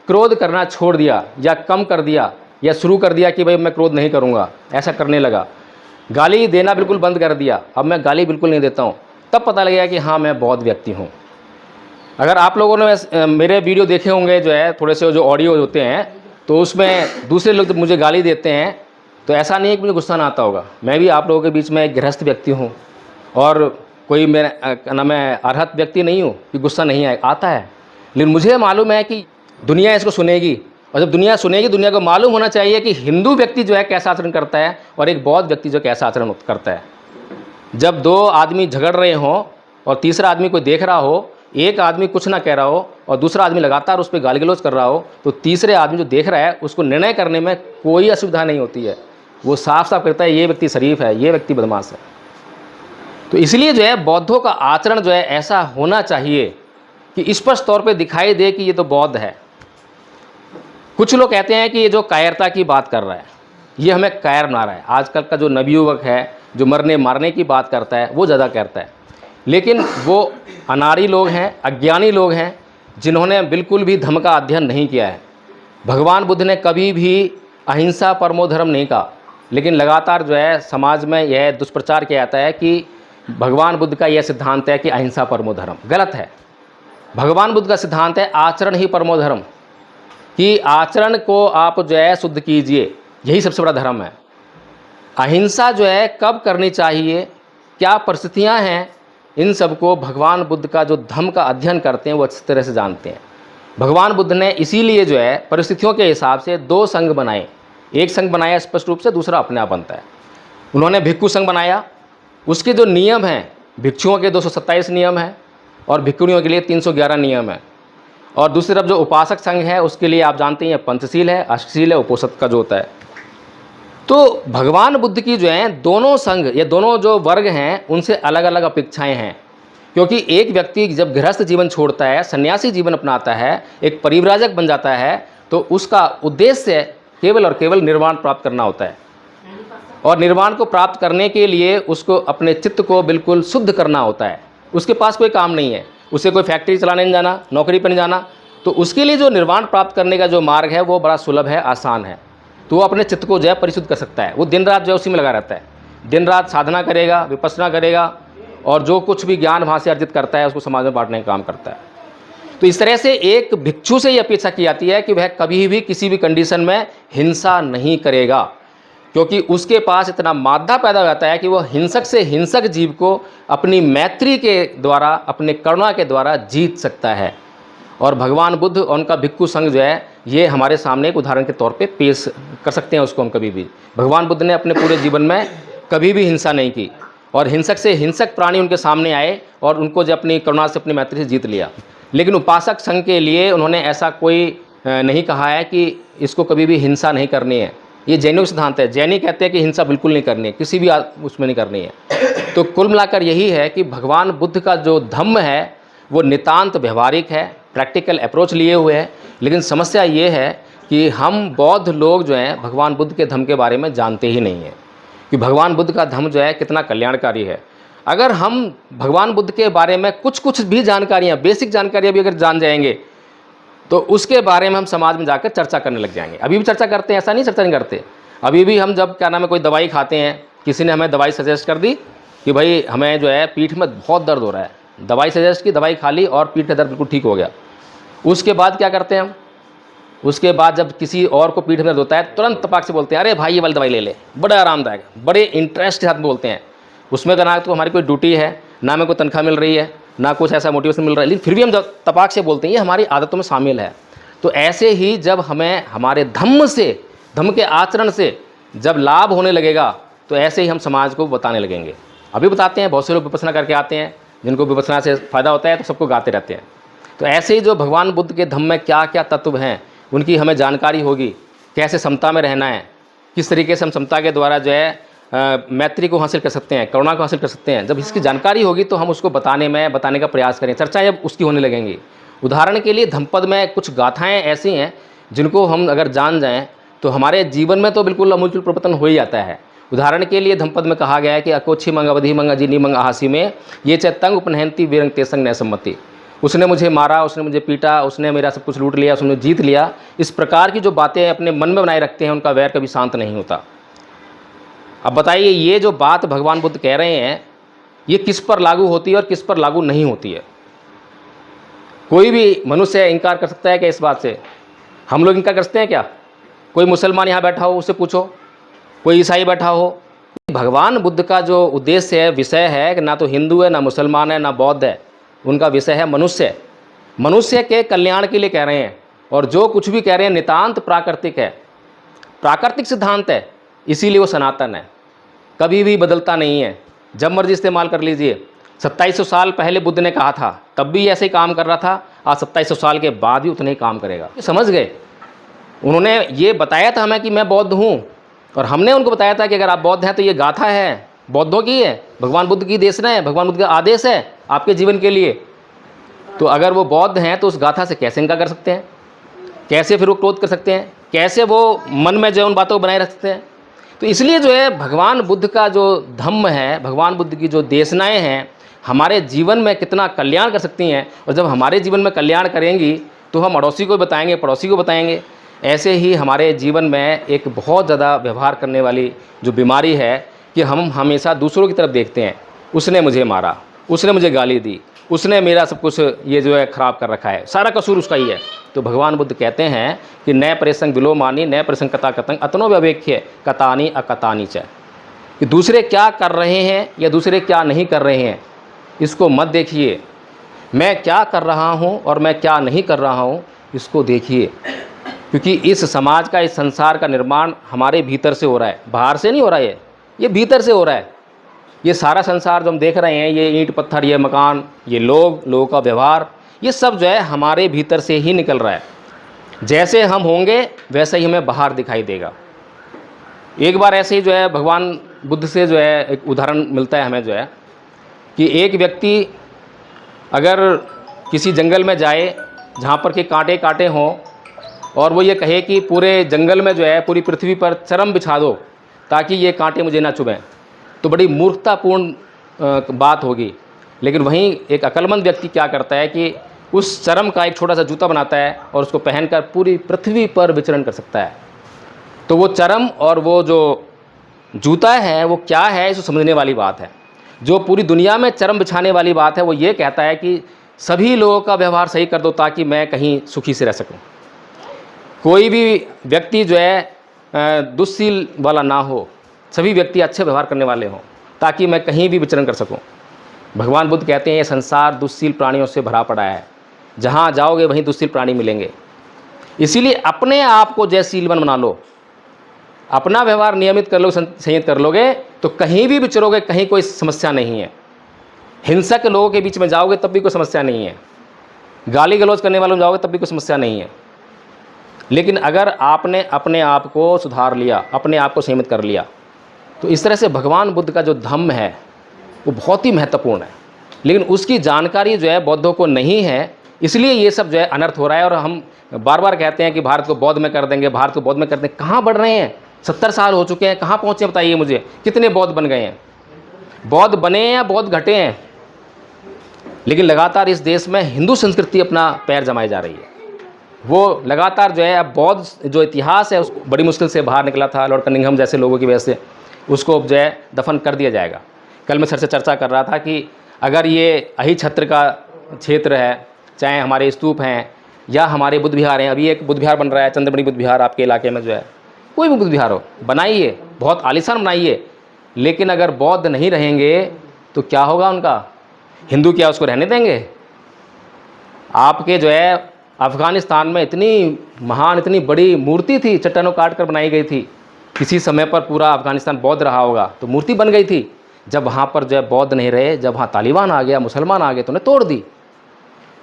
क्रोध करना छोड़ दिया, या कम कर दिया, या शुरू कर दिया कि भाई मैं क्रोध नहीं करूँगा, ऐसा करने लगा। गाली देना बिल्कुल बंद कर दिया, अब मैं गाली बिल्कुल नहीं देता हूँ। तब पता लगेगा कि हाँ मैं बौद्ध व्यक्ति हूँ। अगर आप लोगों ने मेरे वीडियो देखे होंगे जो है, थोड़े से जो ऑडियो होते हैं, तो उसमें दूसरे लोग जब मुझे गाली देते हैं तो ऐसा नहीं है कि मुझे गुस्सा ना आता होगा। मैं भी आप लोगों के बीच में एक गृहस्थ व्यक्ति हूँ, और कोई मेरा मैं अर्हत व्यक्ति नहीं हूँ कि गुस्सा नहीं आता है। लेकिन मुझे मालूम है कि दुनिया इसको सुनेगी, और जब दुनिया सुनेगी, दुनिया को मालूम होना चाहिए कि हिंदू व्यक्ति जो है कैसा आचरण करता है और एक बौद्ध व्यक्ति जो कैसा आचरण करता है। जब दो आदमी झगड़ रहे हों और तीसरा आदमी कोई देख रहा हो, एक आदमी कुछ ना कह रहा हो और दूसरा आदमी लगातार उस पर गाली गलौज कर रहा हो, तो तीसरे आदमी जो देख रहा है उसको निर्णय करने में कोई असुविधा नहीं होती है। वो साफ साफ कहता है ये व्यक्ति शरीफ है, ये व्यक्ति बदमाश है। तो इसलिए जो है बौद्धों का आचरण जो है ऐसा होना चाहिए कि स्पष्ट तौर पे दिखाई दे कि ये तो बौद्ध है। कुछ लोग कहते हैं कि ये जो कायरता की बात कर रहा है, ये हमें कायर बना रहा है। आजकल का जो नवयुवक है, जो मरने मारने की बात करता है, वो ज़्यादा करता है। लेकिन वो अनाड़ी लोग हैं, अज्ञानी लोग हैं, जिन्होंने बिल्कुल भी धर्म का अध्ययन नहीं किया है। भगवान बुद्ध ने कभी भी अहिंसा परमो धर्म नहीं कहा, लेकिन लगातार जो है समाज में यह दुष्प्रचार किया जाता है कि भगवान बुद्ध का यह सिद्धांत है कि अहिंसा परमो धर्म। गलत है। भगवान बुद्ध का सिद्धांत है आचरण ही परमो धर्म, कि आचरण को आप जो है शुद्ध कीजिए, यही सबसे बड़ा धर्म है। अहिंसा जो है कब करनी चाहिए, क्या परिस्थितियां हैं, इन सबको भगवान बुद्ध का जो धम्म का अध्ययन करते हैं वो अच्छी तरह से जानते हैं। भगवान बुद्ध ने इसीलिए जो है परिस्थितियों के हिसाब से दो संघ बनाए। एक संघ बनाया स्पष्ट रूप से, दूसरा अपने आप बनता है। उन्होंने भिक्खु संघ बनाया, उसके जो नियम हैं, भिक्षुओं के 227 नियम हैं और भिक्षुणियों के लिए 311 नियम है। और दूसरी तरफ जो उपासक संघ है उसके लिए आप जानते हैं पंचशील है, अष्टशील है, उपोषद का जो होता है। तो भगवान बुद्ध की जो है दोनों संघ, ये दोनों जो वर्ग हैं, उनसे अलग अलग अपेक्षाएं हैं। क्योंकि एक व्यक्ति जब गृहस्थ जीवन छोड़ता है, सन्यासी जीवन अपनाता है, एक परिव्राजक बन जाता है, तो उसका उद्देश्य केवल और केवल निर्वाण प्राप्त करना होता है। और निर्वाण को प्राप्त करने के लिए उसको अपने चित्त को बिल्कुल शुद्ध करना होता है। उसके पास कोई काम नहीं है, उसे कोई फैक्ट्री चलाने नहीं जाना, नौकरी पर नहीं जाना। तो उसके लिए जो निर्वाण प्राप्त करने का जो मार्ग है वो बड़ा सुलभ है, आसान है। तो वो अपने चित्त को जो है परिशुद्ध कर सकता है। वो दिन रात जो है उसी में लगा रहता है, दिन रात साधना करेगा, विपස්සना करेगा, और जो कुछ भी ज्ञान वहाँ से अर्जित करता है उसको समाज में बांटने का काम करता है। तो इस तरह से एक भिक्षु से ये अपेक्षा की जाती है कि वह कभी भी किसी भी कंडीशन में हिंसा नहीं करेगा, क्योंकि उसके पास इतना मादा पैदा हो जाता है कि वो हिंसक से हिंसक जीव को अपनी मैत्री के द्वारा, अपने करुणा के द्वारा जीत सकता है। और भगवान बुद्ध और उनका भिक्षु संघ जो है, ये हमारे सामने एक उदाहरण के तौर पे पेश कर सकते हैं उसको हम कभी भी। भगवान बुद्ध ने अपने पूरे जीवन में कभी भी हिंसा नहीं की, और हिंसक से हिंसक प्राणी उनके सामने आए और उनको जो अपनी करुणा से, अपनी मैत्री से जीत लिया। लेकिन उपासक संघ के लिए उन्होंने ऐसा कोई नहीं कहा है कि इसको कभी भी हिंसा नहीं करनी है। ये जैनों का सिद्धांत है। जैनी कहते हैं कि हिंसा बिल्कुल नहीं करनी है, किसी भी उसमें नहीं करनी है। तो कुल मिलाकर यही है कि भगवान बुद्ध का जो धम्म है वो नितांत व्यवहारिक है, प्रैक्टिकल अप्रोच लिए हुए है। लेकिन समस्या ये है कि हम बौद्ध लोग जो हैं भगवान बुद्ध के धम्म के बारे में जानते ही नहीं हैं कि भगवान बुद्ध का धम्म जो है कितना कल्याणकारी है। अगर हम भगवान बुद्ध के बारे में कुछ भी जानकारियाँ, बेसिक जानकारियाँ भी अगर जान जाएंगे तो उसके बारे में हम समाज में जाकर चर्चा करने लग जाएंगे। अभी भी चर्चा करते हैं, ऐसा नहीं चर्चा नहीं करते। अभी भी हम जब क्या नाम है कोई दवाई खाते हैं, किसी ने हमें दवाई सजेस्ट कर दी कि भाई हमें जो है पीठ में बहुत दर्द हो रहा है, दवाई सजेस्ट की, दवाई खा ली और पीठ का दर्द बिल्कुल ठीक हो गया। उसके बाद क्या करते हैं हम? उसके बाद जब किसी और को पीठ में दर्द होता है तुरंत तपाक से बोलते हैं अरे भाई ये वाली दवाई ले ले, बड़ा आरामदायक, बड़े इंटरेस्ट के साथ बोलते हैं। उसमें का ना तो हमारी कोई ड्यूटी है, ना हमें कोई तनख्वाह मिल रही है, ना कुछ ऐसा मोटिवेशन मिल रहा है, लेकिन फिर भी हम जब तपाक से बोलते हैं, ये हमारी आदतों में शामिल है। तो ऐसे ही जब हमें हमारे धम्म से, धम्म के आचरण से जब लाभ होने लगेगा तो ऐसे ही हम समाज को बताने लगेंगे। अभी बताते हैं, बहुत से लोग विपස්සना करके आते हैं, जिनको विपස්සना से फ़ायदा होता है तो सबको गाते रहते हैं। तो ऐसे ही जो भगवान बुद्ध के धम्म में क्या क्या तत्व हैं उनकी हमें जानकारी होगी, कैसे समता में रहना है, किस तरीके से हम समता के द्वारा जो है मैत्री को हासिल कर सकते हैं, करुणा को हासिल कर सकते हैं। जब इसकी जानकारी होगी तो हम उसको बताने का प्रयास करें, चर्चाएं जब उसकी होने लगेंगी। उदाहरण के लिए धम्मपद में कुछ गाथाएं ऐसी हैं जिनको हम अगर जान जाएं तो हमारे जीवन में तो बिल्कुल अमूलचूल परिवर्तन हो ही जाता है। उदाहरण के लिए धम्मपद में कहा गया है कि अकोच्छी मंग अवधि मंग अजीनी मंग आहासी में ये चतंग उपनहंती वीरंग तेसंग न सम्मति। उसने मुझे मारा, उसने मुझे पीटा, उसने मेरा सब कुछ लूट लिया, उसने जीत लिया। इस प्रकार की जो बातें अपने मन में बनाए रखते हैं उनका वैर कभी शांत नहीं होता। अब बताइए ये जो बात भगवान बुद्ध कह रहे हैं ये किस पर लागू होती है और किस पर लागू नहीं होती है? कोई भी मनुष्य इनकार कर सकता है क्या इस बात से? हम लोग इनकार कर सकते हैं क्या? कोई मुसलमान यहाँ बैठा हो उससे पूछो, कोई ईसाई बैठा हो। भगवान बुद्ध का जो उद्देश्य है, विषय है कि ना तो हिंदू है, ना मुसलमान है, ना बौद्ध है, उनका विषय है मनुष्य। मनुष्य के कल्याण के लिए कह रहे हैं और जो कुछ भी कह रहे हैं नितांत प्राकृतिक है, प्राकृतिक सिद्धांत है, इसीलिए वो सनातन है, कभी भी बदलता नहीं है। जब मर्जी इस्तेमाल कर लीजिए। 2700 साल पहले बुद्ध ने कहा था तब भी ऐसे ही काम कर रहा था, आज 2700 साल के बाद भी उतने ही काम करेगा। समझ गए? उन्होंने ये बताया था हमें कि मैं बौद्ध हूँ और हमने उनको बताया था कि अगर आप बौद्ध हैं तो ये गाथा है, बौद्धों की है, भगवान बुद्ध की देशना है, भगवान बुद्ध का आदेश है आपके जीवन के लिए। तो अगर वो बौद्ध हैं तो उस गाथा से कैसे इनकार कर सकते हैं? कैसे फिर वो क्रोध कर सकते हैं? कैसे वो मन में जो उन बातों को बनाए रख सकते हैं? तो इसलिए जो है भगवान बुद्ध का जो धम्म है, भगवान बुद्ध की जो देशनाएँ हैं हमारे जीवन में कितना कल्याण कर सकती हैं। और जब हमारे जीवन में कल्याण करेंगी तो हम अड़ोसी को बताएंगे, पड़ोसी को बताएंगे। ऐसे ही हमारे जीवन में एक बहुत ज़्यादा व्यवहार करने वाली जो बीमारी है कि हम हमेशा दूसरों की तरफ देखते हैं। उसने मुझे मारा, उसने मुझे गाली दी, उसने मेरा सब कुछ ये जो है ख़राब कर रखा है, सारा कसूर उसका ही है। तो भगवान बुद्ध कहते हैं कि नए परिसंग विलोमानी नए परिसंग कथा कतंग अतनो व्यवेक्य कतानी अकतानी च। कि दूसरे क्या कर रहे हैं या दूसरे क्या नहीं कर रहे हैं इसको मत देखिए, मैं क्या कर रहा हूँ और मैं क्या नहीं कर रहा हूँ इसको देखिए। क्योंकि इस समाज का, इस संसार का निर्माण हमारे भीतर से हो रहा है, बाहर से नहीं हो रहा है, ये भीतर से हो रहा है। ये सारा संसार जो हम देख रहे हैं, ये ईंट पत्थर, ये मकान, ये लोगों का व्यवहार, ये सब जो है हमारे भीतर से ही निकल रहा है। जैसे हम होंगे वैसे ही हमें बाहर दिखाई देगा। एक बार ऐसे ही जो है भगवान बुद्ध से जो है एक उदाहरण मिलता है हमें जो है कि एक व्यक्ति अगर किसी जंगल में जाए जहाँ पर के कांटे कांटे हों और वो ये कहे कि पूरे जंगल में जो है, पूरी पृथ्वी पर चरम बिछा दो ताकि ये कांटे मुझे ना चुभें, तो बड़ी मूर्खतापूर्ण बात होगी। लेकिन वहीं एक अक्लमंद व्यक्ति क्या करता है कि उस चरम का एक छोटा सा जूता बनाता है और उसको पहनकर पूरी पृथ्वी पर विचरण कर सकता है। तो वो चरम और वो जो जूता है वो क्या है, इसको समझने वाली बात है। जो पूरी दुनिया में चरम बिछाने वाली बात है वो ये कहता है कि सभी लोगों का व्यवहार सही कर दो ताकि मैं कहीं सुखी से रह सकूं। कोई भी व्यक्ति जो है दुस्सील वाला ना हो, सभी व्यक्ति अच्छे व्यवहार करने वाले हों, ताकि मैं कहीं भी विचरण कर सकूं। भगवान बुद्ध कहते हैं ये संसार दुस्सील प्राणियों से भरा पड़ा है, जहाँ जाओगे वहीं दुस्सील प्राणी मिलेंगे। इसीलिए अपने आप को जय सीलवन बना लो, अपना व्यवहार नियमित कर लो, संयत कर लोगे तो कहीं भी विचरोगे, कहीं कोई समस्या नहीं है। हिंसक लोगों के बीच में जाओगे तब भी कोई समस्या नहीं है, गाली गलौज करने वालों में जाओगे तब भी कोई समस्या नहीं है। लेकिन अगर आपने अपने आप को सुधार लिया, अपने आप को संयमित कर लिया, तो इस तरह से भगवान बुद्ध का जो धम्म है वो बहुत ही महत्वपूर्ण है। लेकिन उसकी जानकारी जो है बौद्धों को नहीं है, इसलिए ये सब जो है अनर्थ हो रहा है। और हम बार बार कहते हैं कि भारत को बौद्ध में कर देंगे, भारत को बौद्ध में कर देंगे। कहाँ बढ़ रहे हैं? 70 साल हो चुके हैं, कहाँ पहुँचे बताइए मुझे, कितने बौद्ध बन गए हैं? बौद्ध बने हैं या बौद्ध घटे हैं? लेकिन लगातार इस देश में हिंदू संस्कृति अपना पैर जमाई जा रही है। वो लगातार जो है अब बौद्ध जो इतिहास है उसको बड़ी मुश्किल से बाहर निकला था, लॉर्ड कनिंघम जैसे लोगों की वजह से, उसको जो है दफन कर दिया जाएगा। कल मैं सर से चर्चा कर रहा था कि अगर ये अहिछत्र का क्षेत्र है, चाहे हमारे स्तूप हैं या हमारे बुद्ध विहार हैं, अभी एक बुद्ध विहार बन रहा है, चंद्रमणि बुद्ध विहार आपके इलाके में जो है, कोई भी बुद्ध विहार हो, बनाइए, बहुत आलीशान बनाइए। लेकिन अगर बौद्ध नहीं रहेंगे तो क्या होगा उनका? हिंदू क्या उसको रहने देंगे? आपके जो है अफ़गानिस्तान में इतनी महान, इतनी बड़ी मूर्ति थी, चट्टानों काट कर बनाई गई थी। किसी समय पर पूरा अफ़गानिस्तान बौद्ध रहा होगा तो मूर्ति बन गई थी। जब वहाँ पर जो है बौद्ध नहीं रहे, जब वहाँ तालिबान आ गया, मुसलमान आ गए, तो उन्हें तोड़ दी।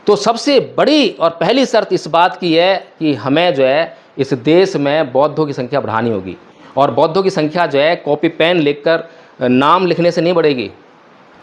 तो सबसे बड़ी और पहली शर्त इस बात की है कि हमें जो है इस देश में बौद्धों की संख्या बढ़ानी होगी। और बौद्धों की संख्या जो है कॉपी पेन लिखकर, नाम लिखने से नहीं बढ़ेगी,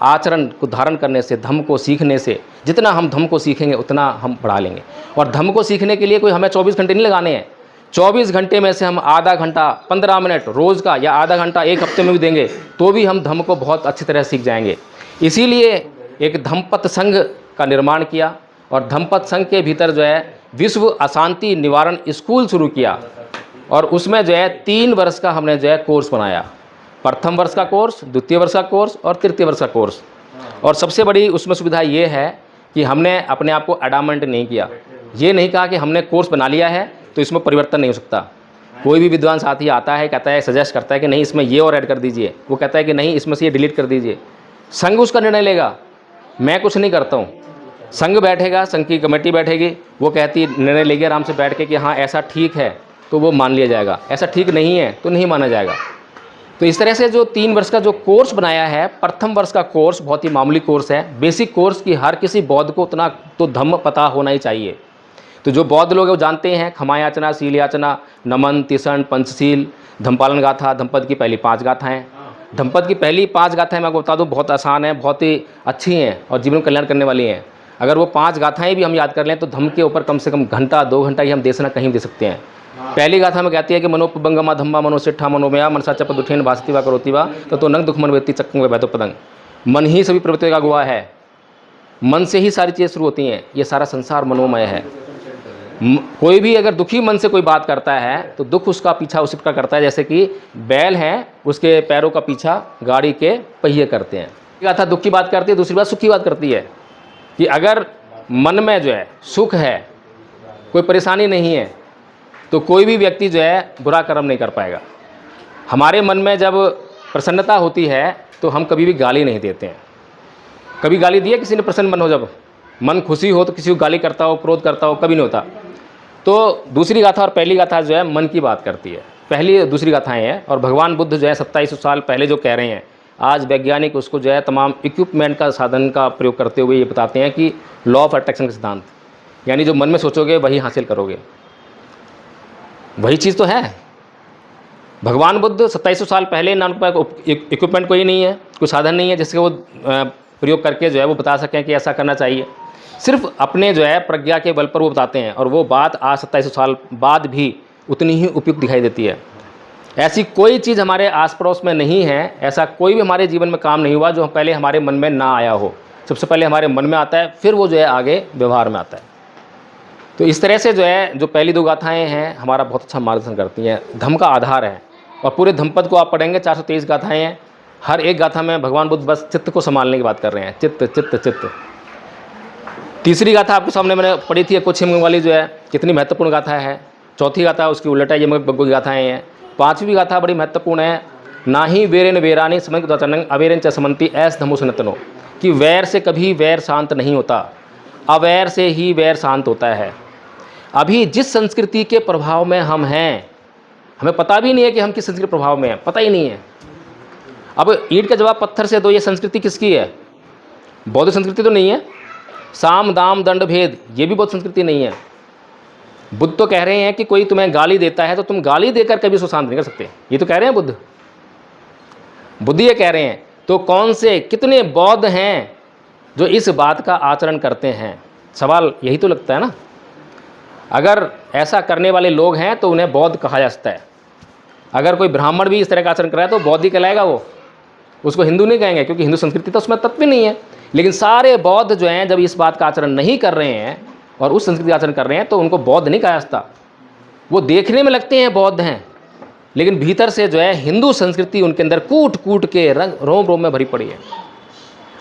आचरण को धारण करने से, धम्म को सीखने से। जितना हम धम्म को सीखेंगे उतना हम बढ़ा लेंगे। और धम्म को सीखने के लिए कोई हमें 24 घंटे नहीं लगाने हैं। 24 घंटे में से हम आधा घंटा, 15 मिनट रोज़ का, या आधा घंटा एक हफ्ते में भी देंगे तो भी हम धम्म को बहुत अच्छी तरह सीख जाएंगे। इसीलिए एक धम्मपद संघ का निर्माण किया और धम्मपद संघ के भीतर जो है विश्व अशांति निवारण स्कूल शुरू किया। और उसमें जो है 3 वर्ष का हमने जो है कोर्स बनाया, प्रथम वर्ष का कोर्स, द्वितीय वर्ष का कोर्स और तृतीय वर्ष का कोर्स। और सबसे बड़ी उसमें सुविधा ये है कि हमने अपने आप को एडामेंट नहीं किया। ये नहीं कहा कि हमने कोर्स बना लिया है तो इसमें परिवर्तन नहीं हो सकता। कोई भी विद्वान साथी आता है, कहता है, सजेस्ट करता है कि नहीं इसमें ये और ऐड कर दीजिए, वो कहता है कि नहीं इसमें से ये डिलीट कर दीजिए। संघ उसका निर्णय लेगा, मैं कुछ नहीं करता हूँ। संघ बैठेगा, संघ की कमेटी बैठेगी, वो कहती निर्णय लेगी आराम से बैठ के कि हाँ ऐसा ठीक है तो वो मान लिया जाएगा, ऐसा ठीक नहीं है तो नहीं माना जाएगा। तो इस तरह से जो 3 वर्ष का जो कोर्स बनाया है, प्रथम वर्ष का कोर्स बहुत ही मामूली कोर्स है, बेसिक कोर्स की हर किसी बौद्ध को उतना तो धम्म पता होना ही चाहिए। तो जो बौद्ध लोग हैं वो जानते हैं खमा याचना, शील याचना, नमन, तिसण, पंचशील, धम्मपालन गाथा, धम्मपद की पहली 5 गाथाएँ। धम्मपद की पहली 5 गाथाएँ मैं आपको बता दूँ बहुत आसान है, बहुत ही अच्छी हैं और जीवन कल्याण करने वाली हैं। अगर वो 5 गाथाएँ भी हम याद कर लें तो धम्म के ऊपर कम से कम घंटा 2 घंटा ही हम देशना कहीं दे सकते हैं। पहली गाथा में कहती है कि मनोपबंगमा धम्मा मनोसिट्ठा मनोमया मनसा चप दुठेन भासती वा करोती वा तो नंग दुख मन व्यक्ति चक्कंग वैतो पदंग। मन ही सभी प्रवृत्तियों का गुआ है, मन से ही सारी चीज़ें शुरू होती हैं। ये सारा संसार मनोमय है। कोई भी अगर दुखी मन से कोई बात करता है तो दुख उसका पीछा उसी प्रकार करता है जैसे कि बैल है, उसके पैरों का पीछा गाड़ी के पहिए करते हैं। गाथा दुख की बात करती है, दूसरी बात सुख की बात करती है कि अगर मन में जो है सुख है, कोई परेशानी नहीं है, तो कोई भी व्यक्ति जो है बुरा कर्म नहीं कर पाएगा। हमारे मन में जब प्रसन्नता होती है तो हम कभी भी गाली नहीं देते हैं। कभी गाली दी है किसी ने? प्रसन्न मन हो, जब मन खुशी हो तो किसी को गाली करता हो, क्रोध करता हो? कभी नहीं होता। तो दूसरी गाथा और पहली गाथा जो है मन की बात करती है, पहली दूसरी गाथाएँ हैं। और भगवान बुद्ध जो है 2700 साल पहले जो कह रहे हैं, आज वैज्ञानिक उसको जो है तमाम इक्विपमेंट का साधन का प्रयोग करते हुए ये बताते हैं कि लॉ ऑफ अट्रैक्शन का सिद्धांत, यानी जो मन में सोचोगे वही हासिल करोगे, वही चीज़ तो है। भगवान बुद्ध 2700 साल पहले ना उनके पास इक्विपमेंट कोई नहीं है, कोई साधन नहीं है जिसके वो प्रयोग करके जो है वो बता सकें कि ऐसा करना चाहिए। सिर्फ अपने जो है प्रज्ञा के बल पर वो बताते हैं और वो बात आज 2700 साल बाद भी उतनी ही उपयुक्त दिखाई देती है। ऐसी कोई चीज़ हमारे आस पड़ोस में नहीं है, ऐसा कोई भी हमारे जीवन में काम नहीं हुआ जो पहले हमारे मन में ना आया हो। सबसे पहले हमारे मन में आता है, फिर वो जो है आगे व्यवहार में आता है। तो इस तरह से जो है जो पहली 2 गाथाएं हैं हमारा बहुत अच्छा मार्गदर्शन करती हैं, धम्म का आधार है। और पूरे धम्मपद को आप पढ़ेंगे 423 गाथाएं हैं, हर एक गाथा में भगवान बुद्ध बस चित्त को संभालने की बात कर रहे हैं, चित्त चित्त चित्त। तीसरी गाथा आपके सामने मैंने पढ़ी थी, कुछ वाली जो है कितनी महत्वपूर्ण गाथा है। चौथी गाथा उसकी उलट है, ये बग्गो की गाथाएँ हैं। 5वीं गाथा बड़ी महत्वपूर्ण है। ना ही वेरेन वेरानी समन उदाचरण अवेरन च समंती ऐस धमो सनतनो, कि वैर से कभी वैर शांत नहीं होता, अवैर से ही वैर शांत होता है। अभी जिस संस्कृति के प्रभाव में हम हैं, हमें पता भी नहीं है कि हम किस संस्कृति के प्रभाव में हैं, पता ही नहीं है। अब ईंट का जवाब पत्थर से दो, ये संस्कृति किसकी है? बौद्ध संस्कृति तो नहीं है। साम दाम दंड भेद, ये भी बौद्ध संस्कृति नहीं है। बुद्ध तो कह रहे हैं कि कोई तुम्हें गाली देता है तो तुम गाली देकर कभी उसको शांत नहीं कर सकते, ये तो कह रहे हैं बुद्ध ये कह रहे हैं। तो कौन से कितने बौद्ध हैं जो इस बात का आचरण करते हैं? सवाल यही तो लगता है ना। अगर ऐसा करने वाले लोग हैं तो उन्हें बौद्ध कहा जा सकता है। अगर कोई ब्राह्मण भी इस तरह का आचरण कर रहा है तो बौद्ध ही कहलाएगा, वो उसको हिंदू नहीं कहेंगे, क्योंकि हिंदू संस्कृति तो उसमें तत्व नहीं है। लेकिन सारे बौद्ध जो हैं जब इस बात का आचरण नहीं कर रहे हैं और उस संस्कृति का आचरण कर रहे हैं तो उनको बौद्ध नहीं कहा जाता। वो देखने में लगते हैं बौद्ध हैं, लेकिन भीतर से जो है हिंदू संस्कृति उनके अंदर कूट कूट के रंग रोम रोम में भरी पड़ी है।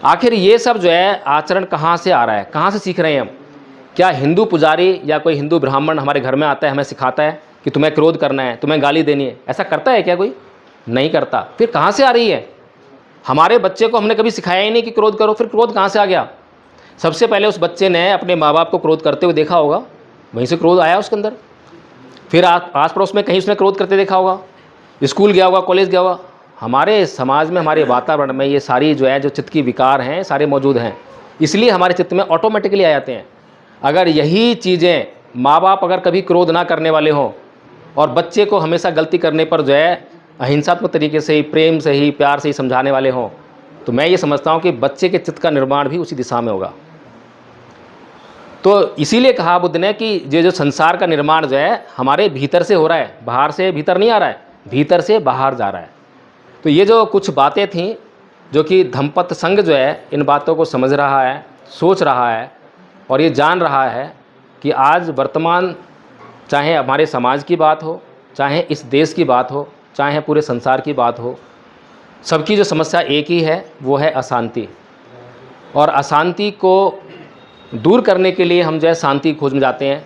आखिर ये सब जो है आचरण कहाँ से आ रहा है, कहाँ से सीख रहे हैं हम? क्या हिंदू पुजारी या कोई हिंदू ब्राह्मण हमारे घर में आता है, हमें सिखाता है कि तुम्हें क्रोध करना है, तुम्हें गाली देनी है? ऐसा करता है क्या कोई? नहीं करता। फिर कहाँ से आ रही है? हमारे बच्चे को हमने कभी सिखाया ही नहीं कि क्रोध करो, फिर क्रोध कहाँ से आ गया? सबसे पहले उस बच्चे ने अपने माँ बाप को क्रोध करते हुए देखा होगा, वहीं से क्रोध आया उसके अंदर। फिर आस पड़ोस में कहीं उसने क्रोध करते देखा होगा, स्कूल गया होगा, कॉलेज गया होगा। हमारे समाज में, हमारे वातावरण में ये सारी जो है जो चित्त की विकार हैं सारे मौजूद हैं, इसलिए हमारे चित्त में ऑटोमेटिकली आ जाते हैं। अगर यही चीज़ें माँ बाप अगर कभी क्रोध ना करने वाले हों और बच्चे को हमेशा गलती करने पर जो है अहिंसात्मक तरीके से ही, प्रेम से ही, प्यार से ही समझाने वाले हों, तो मैं ये समझता हूँ कि बच्चे के चित्त का निर्माण भी उसी दिशा में होगा। तो इसीलिए कहा बुद्ध ने कि ये जो संसार का निर्माण जो है हमारे भीतर से हो रहा है, बाहर से भीतर नहीं आ रहा है, भीतर से बाहर जा रहा है। तो ये जो कुछ बातें थीं जो कि धम्मपद संघ जो है इन बातों को समझ रहा है, सोच रहा है और ये जान रहा है कि आज वर्तमान, चाहे हमारे समाज की बात हो, चाहे इस देश की बात हो, चाहे पूरे संसार की बात हो, सबकी जो समस्या एक ही है, वो है अशांति। और अशांति को दूर करने के लिए हम जो है शांति खोज में जाते हैं।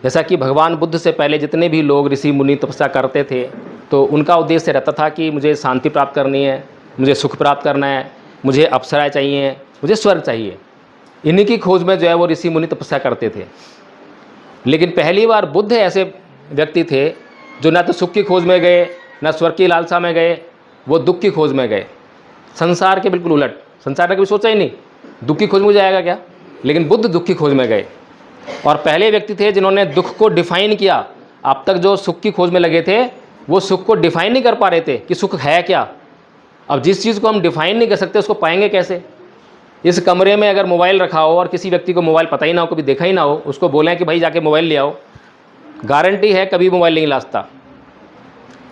जैसा कि भगवान बुद्ध से पहले जितने भी लोग ऋषि मुनि तपस्या करते थे तो उनका उद्देश्य रहता था कि मुझे शांति प्राप्त करनी है, मुझे सुख प्राप्त करना है, मुझे अप्सराएं चाहिए, मुझे स्वर्ग चाहिए। इन्हीं की खोज में जो है वो ऋषि मुनि तपस्या करते थे। लेकिन पहली बार बुद्ध ऐसे व्यक्ति थे जो ना तो सुख की खोज में गए, ना स्वर्ग की लालसा में गए, वो दुख की खोज में गए। संसार के बिल्कुल उलट, संसार ने कभी सोचा ही नहीं दुख की खोज में जाएगा क्या, लेकिन बुद्ध दुख की खोज में गए। और पहले व्यक्ति थे जिन्होंने दुख को डिफाइन किया। अब तक जो सुख की खोज में लगे थे वो सुख को डिफाइन नहीं कर पा रहे थे कि सुख है क्या। अब जिस चीज़ को हम डिफाइन नहीं कर सकते उसको पाएंगे कैसे? इस कमरे में अगर मोबाइल रखा हो और किसी व्यक्ति को मोबाइल पता ही ना हो, कभी देखा ही ना हो, उसको बोलें कि भाई जाके मोबाइल ले आओ, गारंटी है कभी मोबाइल नहीं लाता।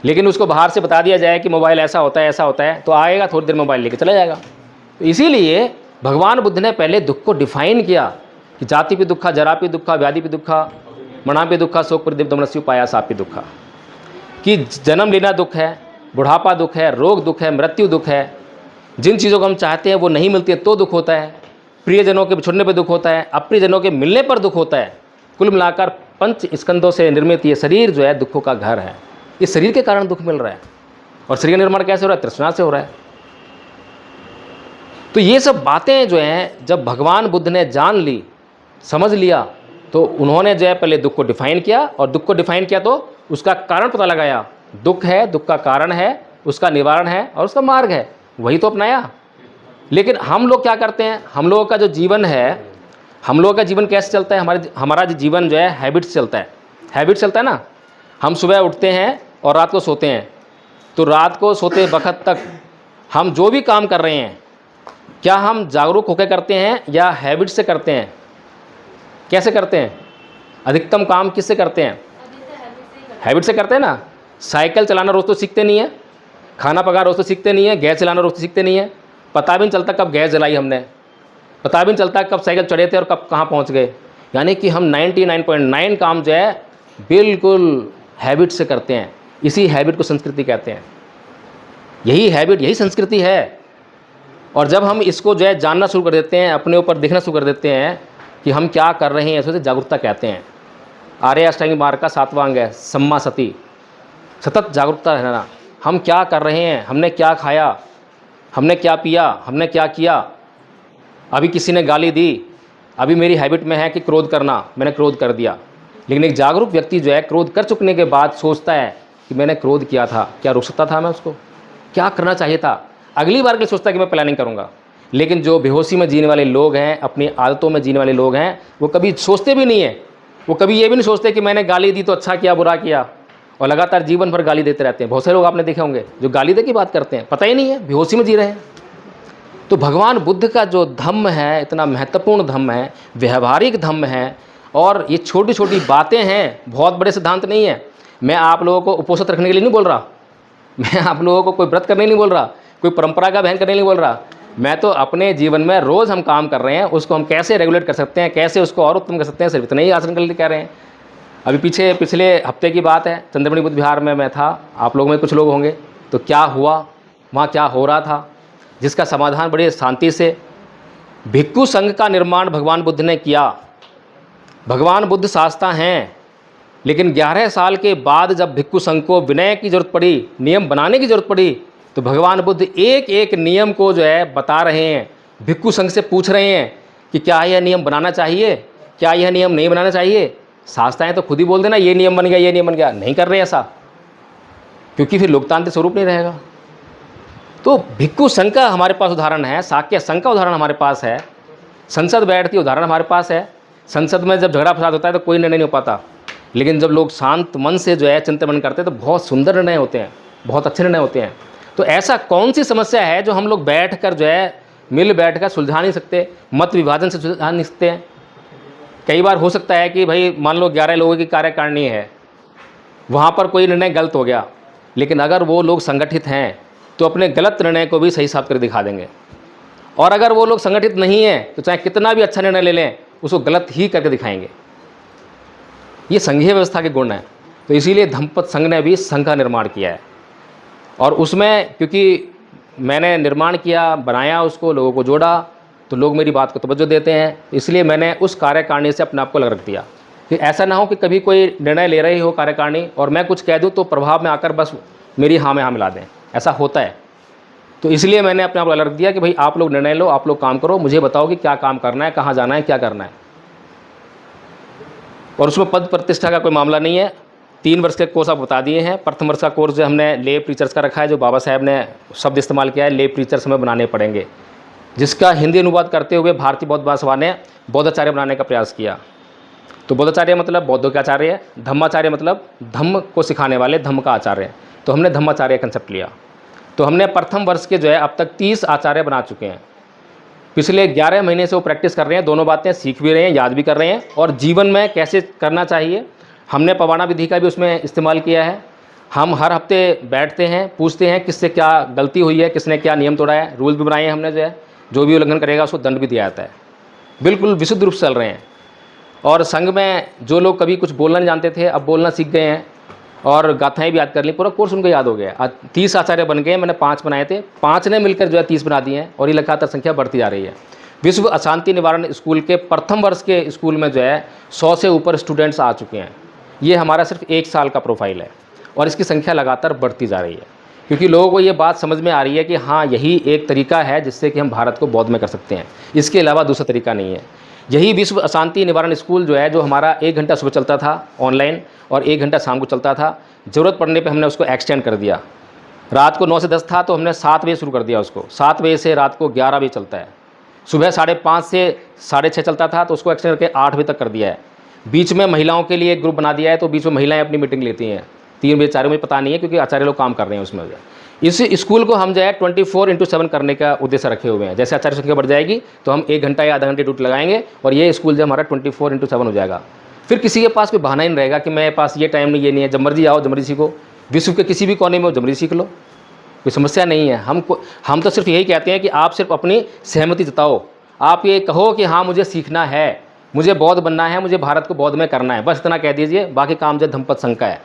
लेकिन उसको बाहर से बता दिया जाए कि मोबाइल ऐसा होता है, ऐसा होता है, तो आएगा, थोड़ी देर मोबाइल लेके चला जाएगा। तो इसीलिए भगवान बुद्ध ने पहले दुख को डिफाइन किया कि जाति पे दुखा, जरा पे दुखा, व्याधि पे दुखा, मणा पे दुखा, शोक प्रदीप दमनस्यु पाया साप पे दुखा, कि जन्म लेना दुख है, बुढ़ापा दुख है, रोग दुख है, मृत्यु दुख है। जिन चीज़ों को हम चाहते हैं वो नहीं मिलती है तो दुख होता है। प्रियजनों के बिछुड़ने पर दुख होता है, अप्रियजनों के मिलने पर दुख होता है। कुल मिलाकर 5 स्कंदों से निर्मित ये शरीर जो है दुखों का घर है। इस शरीर के कारण दुख मिल रहा है। और शरीर का निर्माण कैसे हो रहा है? तृष्णा से हो रहा है। तो ये सब बातें जो हैं जब भगवान बुद्ध ने जान ली, समझ लिया, तो उन्होंने जो है पहले दुख को डिफाइन किया, और दुख को डिफाइन किया तो उसका कारण पता लगाया। दुख है, दुख का कारण है, उसका निवारण है और उसका मार्ग है, वही तो अपनाया। लेकिन हम लोग क्या करते हैं? हम लोगों का जो जीवन है, हम लोगों का जीवन कैसे चलता है? हमारा जो जीवन जो है हैबिट से चलता है। हैबिट चलता है ना। हम सुबह उठते हैं और रात को सोते हैं, तो रात को सोते वक्त तक हम जो भी काम कर रहे हैं, क्या हम जागरूक होकर करते हैं या हैबिट से करते हैं? कैसे करते हैं? अधिकतम काम किससे करते हैं? हैबिट से करते हैं ना। साइकिल चलाना रोज़ तो सीखते नहीं है, खाना पकाना रोज़ तो सीखते नहीं है, गैस चलाना रोज़ तो सीखते नहीं है। पता भी नहीं चलता कब गैस जलाई हमने, पता भी नहीं चलता कब साइकिल चढ़े थे और कब कहाँ पहुँच गए। यानी कि हम 99.9 काम जो है बिल्कुल हैबिट से करते हैं। इसी हैबिट को संस्कृति कहते हैं। यही हैबिट, यही संस्कृति है। और जब हम इसको जो है जानना शुरू कर देते हैं, अपने ऊपर देखना शुरू कर देते हैं कि हम क्या कर रहे हैं, इसको जागरूकता कहते हैं। आर्य अष्टांगिक मार्ग का 7वां अंग है सम्मा सती। सतत जागरूकता रहना, हम क्या कर रहे हैं, हमने क्या खाया, हमने क्या पिया, हमने क्या किया। अभी किसी ने गाली दी, अभी मेरी हैबिट में है कि क्रोध करना, मैंने क्रोध कर दिया। लेकिन एक जागरूक व्यक्ति जो है क्रोध कर चुकने के बाद सोचता है कि मैंने क्रोध किया था, क्या रोक सकता था मैं उसको, क्या करना चाहिए था, अगली बार के लिए सोचता है कि मैं प्लानिंग करूँगा। लेकिन जो बेहोशी में जीने वाले लोग हैं, अपनी आदतों में जीने वाले लोग हैं, वो कभी सोचते भी नहीं है, वो कभी ये भी नहीं सोचते कि मैंने गाली दी तो अच्छा किया बुरा किया, और लगातार जीवन भर गाली देते रहते हैं। बहुत से लोग आपने देखे होंगे जो गाली दे की बात करते हैं, पता ही नहीं है, बेहोशी में जी रहे हैं। तो भगवान बुद्ध का जो धम्म है, इतना महत्वपूर्ण धम्म है, व्यवहारिक धम्म है, और ये छोटी छोटी बातें हैं, बहुत बड़े सिद्धांत नहीं है। मैं आप लोगों को उपवास रखने के लिए नहीं बोल रहा, मैं आप लोगों को कोई व्रत करने नहीं बोल रहा, कोई परंपरा का बहन करने नहीं बोल रहा। मैं तो अपने जीवन में रोज़ हम काम कर रहे हैं, उसको हम कैसे रेगुलेट कर सकते हैं, कैसे उसको और उत्तम कर सकते हैं, सिर्फ इतना ही आचरण करने कह रहे हैं। अभी पिछले हफ्ते की बात है, चंद्रमणि बुद्ध विहार में मैं था, आप लोगों में कुछ लोग होंगे। तो क्या हुआ वहाँ, क्या हो रहा था, जिसका समाधान बड़े शांति से भिक्षु संघ का निर्माण भगवान बुद्ध ने किया। भगवान बुद्ध शास्ता हैं, लेकिन 11 साल के बाद जब भिक्षु संघ को विनय की जरूरत पड़ी, नियम बनाने की जरूरत पड़ी, तो भगवान बुद्ध एक एक नियम को जो है बता रहे हैं, भिक्षु संघ से पूछ रहे हैं कि क्या यह नियम बनाना चाहिए, क्या यह नियम नहीं बनाना चाहिए। शास्त्राएं तो खुद ही बोल देना ये नियम बन गया, ये नियम बन गया, नहीं कर रहे ऐसा, क्योंकि फिर लोकतांत्रिक स्वरूप नहीं रहेगा। तो भिक्षु संघ का हमारे पास उदाहरण है, शाक्य संघ का उदाहरण हमारे पास है, संसद बैठती उदाहरण हमारे पास है। संसद में जब झगड़ा फसाद होता है तो कोई निर्णय नहीं हो पाता, लेकिन जब लोग शांत मन से जो है चिंतन मनन करते हैं तो बहुत सुंदर निर्णय होते हैं, बहुत अच्छे निर्णय होते हैं। तो ऐसा कौन सी समस्या है जो हम लोग बैठ कर जो है मिल बैठ कर सुलझा नहीं सकते, मत विभाजन से सुलझा नहीं सकते हैं। कई बार हो सकता है कि भाई मान लो 11 लोगों की कार्यकारिणी है, वहाँ पर कोई निर्णय गलत हो गया, लेकिन अगर वो लोग संगठित हैं तो अपने गलत निर्णय को भी सही साबित कर दिखा देंगे। और अगर वो लोग संगठित नहीं हैं तो चाहे कितना भी अच्छा निर्णय ले लें, उसको गलत ही करके दिखाएंगे। ये संघीय व्यवस्था के गुण हैं। तो इसीलिए धम्मपद संघ ने भी संघ का निर्माण किया है, और उसमें क्योंकि मैंने निर्माण किया, बनाया, उसको लोगों को जोड़ा, तो लोग मेरी बात को तवज्जो देते हैं। इसलिए मैंने उस कार्यकारिणी से अपने आप को अलग रख दिया कि ऐसा ना हो कि कभी कोई निर्णय ले रही हो कार्यकारिणी और मैं कुछ कह दूँ तो प्रभाव में आकर बस मेरी हाँ में हाँ मिला दें, ऐसा होता है। तो इसलिए मैंने अपने आप को अलग रख दिया कि भाई आप लोग निर्णय लो, आप लोग काम करो, मुझे बताओ कि क्या काम करना है, कहाँ जाना है, क्या करना है। और उसमें पद प्रतिष्ठा का कोई मामला नहीं है। 3 वर्ष के कोर्स आप बता दिए हैं। प्रथम वर्ष का कोर्स जो हमने ले प्रीचर्स का रखा है, जो बाबा साहब ने शब्द इस्तेमाल किया है, ले प्रीचर्स हमें बनाने पड़ेंगे, जिसका हिंदी अनुवाद करते हुए भारतीय बौद्ध महासभा ने बौद्धाचार्य बनाने का प्रयास किया। तो बौद्धाचार्य मतलब बौद्धों के आचार्य है, धम्माचार्य मतलब धम्म को सिखाने वाले, धम्म का आचार्य। तो हमने धम्माचार्य कंसेप्ट लिया। तो हमने प्रथम वर्ष के जो है अब तक 30 आचार्य बना चुके हैं। पिछले 11 महीने से वो प्रैक्टिस कर रहे हैं, दोनों बातें सीख भी रहे हैं, याद भी कर रहे हैं, और जीवन में कैसे करना चाहिए हमने पवाना विधि का भी उसमें इस्तेमाल किया है। हम हर हफ्ते बैठते हैं, पूछते हैं किससे क्या गलती हुई है, किसने क्या नियम तोड़ा है, रूल भी बनाए हैं हमने, जो भी उल्लंघन करेगा उसको दंड भी दिया जाता है। बिल्कुल विशुद्ध रूप से चल रहे हैं। और संघ में जो लोग कभी कुछ बोलना नहीं जानते थे, अब बोलना सीख गए हैं, और गाथाएँ भी याद कर ली, पूरा कोर्स उनको याद हो गया। 30 आचार्य बन गए, मैंने 5 बनाए थे, 5 ने मिलकर जो है 30 बना दिए हैं, और ये लगातार संख्या बढ़ती जा रही है। विश्व अशांति निवारण स्कूल के प्रथम वर्ष के स्कूल में जो है 100 से ऊपर स्टूडेंट्स आ चुके हैं। ये हमारा सिर्फ 1 साल का प्रोफाइल है, और इसकी संख्या लगातार बढ़ती जा रही है, क्योंकि लोगों को ये बात समझ में आ रही है कि हाँ यही एक तरीका है जिससे कि हम भारत को बौद्ध में कर सकते हैं, इसके अलावा दूसरा तरीका नहीं है। यही विश्व अशांति निवारण स्कूल जो है, जो हमारा 1 घंटा सुबह चलता था ऑनलाइन और 1 घंटा शाम को चलता था, ज़रूरत पड़ने पे हमने उसको एक्सटेंड कर दिया। रात को 9 से 10 था तो हमने 7 बजे शुरू कर दिया उसको, 7 बजे से रात को 11 बजे चलता है। सुबह 5:30 से 6:30 चलता था तो उसको एक्सटेंड करके 8 बजे तक कर दिया है। बीच में महिलाओं के लिए एक ग्रुप बना दिया है, तो बीच में महिलाएं अपनी मीटिंग लेती हैं 3 बजे 4 बजे, पता नहीं है क्योंकि आचार्य लोग काम कर रहे हैं उसमें। इस स्कूल को हम जो है 24/7 करने का उद्देश्य रखे हुए हैं। जैसे आचार्य संख्या बढ़ जाएगी तो हम 1 घंटा या आधा घंटे ड्यूटी लगाएंगे, और ये स्कूल जो हमारा 24/7 हो जाएगा। फिर किसी के पास कोई बहाना ही नहीं रहेगा कि मेरे पास ये टाइम नहीं, ये नहीं है, जब मर्जी आओ, जब मर्जी सीखो, विश्व के किसी भी कोने में हो, जब मर्जी सीख लो, कोई समस्या नहीं है। हम तो सिर्फ यही कहते हैं कि आप सिर्फ अपनी सहमति जताओ, आप ये कहो कि हाँ मुझे सीखना है, मुझे बौद्ध बनना है, मुझे भारत को बौद्ध में करना है, बस इतना कह दीजिए। बाकी काम जो धम्मपद संघ का है,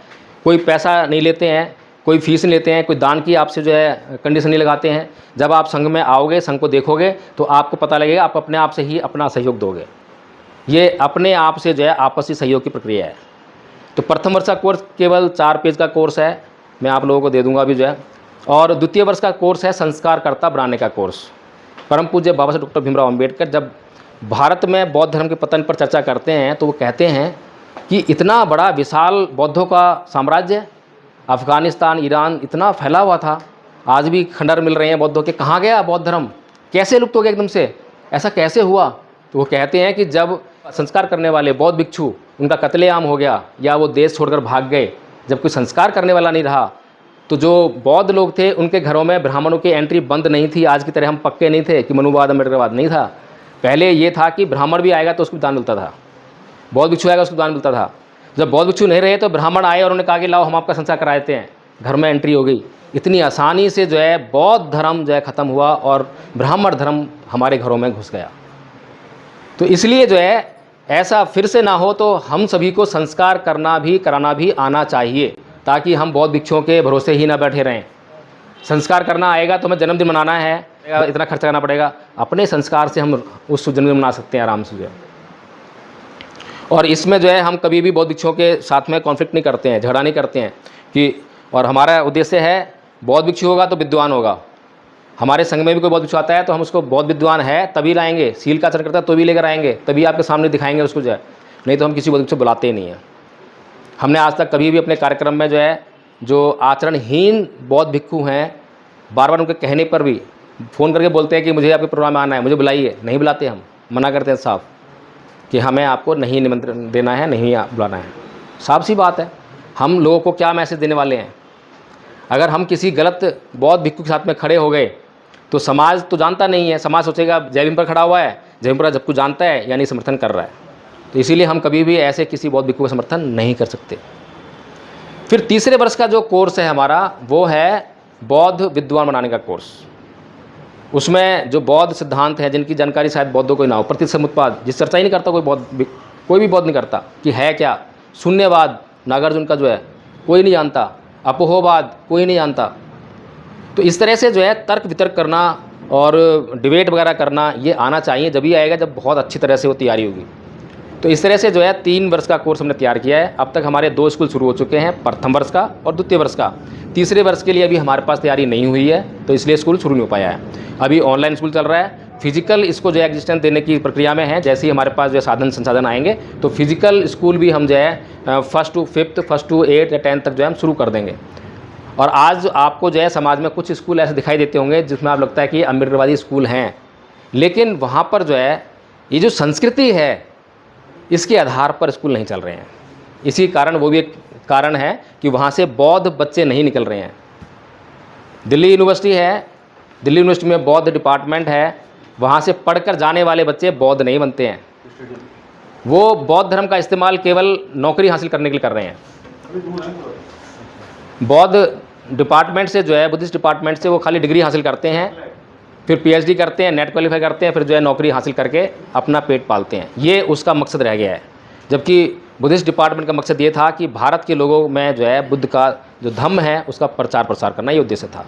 कोई पैसा नहीं लेते हैं, कोई फीस नहीं लेते हैं, कोई दान की आपसे जो है कंडीशन नहीं लगाते हैं। जब आप संघ में आओगे, संघ को देखोगे, तो आपको पता लगेगा, आप अपने आप से ही अपना सहयोग दोगे। ये अपने आप से जो है आपसी सहयोग की प्रक्रिया है। तो प्रथम वर्ष का कोर्स केवल 4 पेज का कोर्स है, मैं आप लोगों को दे दूंगा अभी जो है। और द्वितीय वर्ष का कोर्स है संस्कारकर्ता बनाने का कोर्स। परम पूज्य बाबा साहब डॉक्टर भीमराव अंबेडकर जब भारत में बौद्ध धर्म के पतन पर चर्चा करते हैं तो वो कहते हैं कि इतना बड़ा विशाल बौद्धों का साम्राज्य, अफ़गानिस्तान, ईरान इतना फैला हुआ था, आज भी खंडहर मिल रहे हैं बौद्धों के, कहाँ गया बौद्ध धर्म, कैसे लुप्त हो गया एकदम से, ऐसा कैसे हुआ? तो वो कहते हैं कि जब संस्कार करने वाले बौद्ध भिक्षु उनका कत्लेआम हो गया या वो देश छोड़कर भाग गए, जब कोई संस्कार करने वाला नहीं रहा, तो जो बौद्ध लोग थे उनके घरों में ब्राह्मणों की एंट्री बंद नहीं थी। आज की तरह हम पक्के नहीं थे कि मनुवाद अम्बेडकरवाद नहीं था। पहले ये था कि ब्राह्मण भी आएगा तो उसको दान मिलता था, बौद्ध भिक्षु आएगा उसको दान मिलता था। जब बौद्ध भिक्षु नहीं रहे तो ब्राह्मण आए और उन्होंने कहा कि लाओ हम आपका संस्कार करा देते हैं, घर में एंट्री हो गई। इतनी आसानी से जो है बौद्ध धर्म जो है ख़त्म हुआ और ब्राह्मण धर्म हमारे घरों में घुस गया। तो इसलिए जो है ऐसा फिर से ना हो तो हम सभी को संस्कार करना भी कराना भी आना चाहिए, ताकि हम बौद्ध भिक्षुओं के भरोसे ही ना बैठे रहें। संस्कार करना आएगा तो हमें जन्मदिन मनाना है, इतना खर्चा करना पड़ेगा, अपने संस्कार से हम उस जन्मदिन मना सकते हैं आराम से जो है। और इसमें जो है हम कभी भी बौद्ध भिक्षुओं के साथ में कॉन्फ्लिक्ट नहीं करते हैं, झगड़ा नहीं करते हैं कि, और हमारा उद्देश्य है बौद्ध भिक्षु होगा तो विद्वान होगा। हमारे संघ में भी कोई बौद्ध भिक्षु आता है तो हम उसको बौद्ध विद्वान है तभी लाएंगे, सील का आचरण करता है तो भी लेकर आएंगे, तभी आपके सामने दिखाएंगे उसको जो है, नहीं तो हम किसी बौद्ध भिक्षु बुलाते ही नहीं हैं। हमने आज तक कभी भी अपने कार्यक्रम में जो है जो आचरणहीन बौद्ध भिक्षु हैं, बार बार उनके कहने पर भी फ़ोन करके बोलते हैं कि मुझे आपके प्रोग्राम में आना है, मुझे बुलाइए, नहीं बुलाते, हम मना करते हैं साफ कि हमें आपको नहीं निमंत्रण देना है, नहीं बुलाना है। साफ सी बात है, हम लोगों को क्या मैसेज देने वाले हैं? अगर हम किसी गलत बौद्ध भिक्षु के साथ में खड़े हो गए तो समाज तो जानता नहीं है, समाज सोचेगा जय भीम पर खड़ा हुआ है, जय भीम पर जब कुछ जानता है यानी समर्थन कर रहा है। तो इसीलिए हम कभी भी ऐसे किसी बौद्ध भिक्षु का समर्थन नहीं कर सकते। फिर तीसरे वर्ष का जो कोर्स है हमारा वो है बौद्ध विद्वान बनाने का कोर्स। उसमें जो बौद्ध सिद्धांत हैं जिनकी जानकारी शायद बौद्धों को ना हो, प्रतिसमुत्पाद जिस चर्चा ही नहीं करता कोई भी बौद्ध नहीं करता कि है क्या, शून्यवाद नागार्जुन का जो है कोई नहीं जानता, अपोहवाद कोई नहीं जानता। तो इस तरह से जो है तर्क वितर्क करना और डिबेट वगैरह करना ये आना चाहिए, जब ही आएगा जब बहुत अच्छी तरह से वो तैयारी होगी। तो इस तरह से जो है 3 वर्ष का कोर्स हमने तैयार किया है। अब तक हमारे 2 स्कूल शुरू हो चुके हैं, प्रथम वर्ष का और द्वितीय वर्ष का। तीसरे वर्ष के लिए अभी हमारे पास तैयारी नहीं हुई है तो इसलिए स्कूल शुरू नहीं हो पाया है। अभी ऑनलाइन स्कूल चल रहा है, फिजिकल इसको जो है एग्जिस्टेंस देने की प्रक्रिया में है। जैसे ही हमारे पास जो साधन संसाधन आएंगे तो फिजिकल स्कूल भी हम जो है 1st to 5th, 1st to 8th या 10th तक जो है हम शुरू कर देंगे। और आज आपको जो है समाज में कुछ स्कूल ऐसे दिखाई देते होंगे जिसमें आप लगता है कि अम्बेडकरवादी स्कूल हैं, लेकिन वहाँ पर जो है ये जो संस्कृति है इसके आधार पर स्कूल नहीं चल रहे हैं। इसी कारण वो भी एक कारण है कि वहाँ से बौद्ध बच्चे नहीं निकल रहे हैं। दिल्ली यूनिवर्सिटी है, दिल्ली यूनिवर्सिटी में बौद्ध डिपार्टमेंट है, वहाँ से पढ़कर जाने वाले बच्चे बौद्ध नहीं बनते हैं। वो बौद्ध धर्म का इस्तेमाल केवल नौकरी हासिल करने के लिए कर रहे हैं। बौद्ध डिपार्टमेंट से जो है, बुद्धिस्ट डिपार्टमेंट से वो खाली डिग्री हासिल करते हैं, फिर पीएचडी करते हैं, नेट क्वालिफाई करते हैं, फिर जो है नौकरी हासिल करके अपना पेट पालते हैं। ये उसका मकसद रह गया है। जबकि बुद्धिस्ट डिपार्टमेंट का मकसद ये था कि भारत के लोगों में जो है बुद्ध का जो धम्म है उसका प्रचार प्रसार करना, ये उद्देश्य था।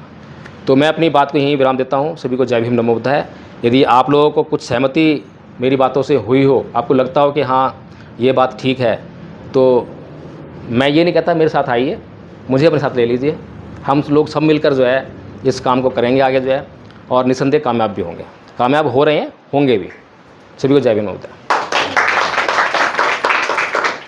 तो मैं अपनी बात को यहीं विराम देता हूँ। सभी को जय भीम, नमो बुद्धाय। यदि आप लोगों को कुछ सहमति मेरी बातों से हुई हो, आपको लगता हो कि हाँ ये बात ठीक है, तो मैं ये नहीं कहता मेरे साथ आइए, मुझे अपने साथ ले लीजिए। हम लोग सब मिलकर जो है इस काम को करेंगे आगे जो है, और निसंदेह कामयाब भी होंगे, कामयाब हो रहे हैं, होंगे भी। सभी को जय भीम, नमो बुद्धाय।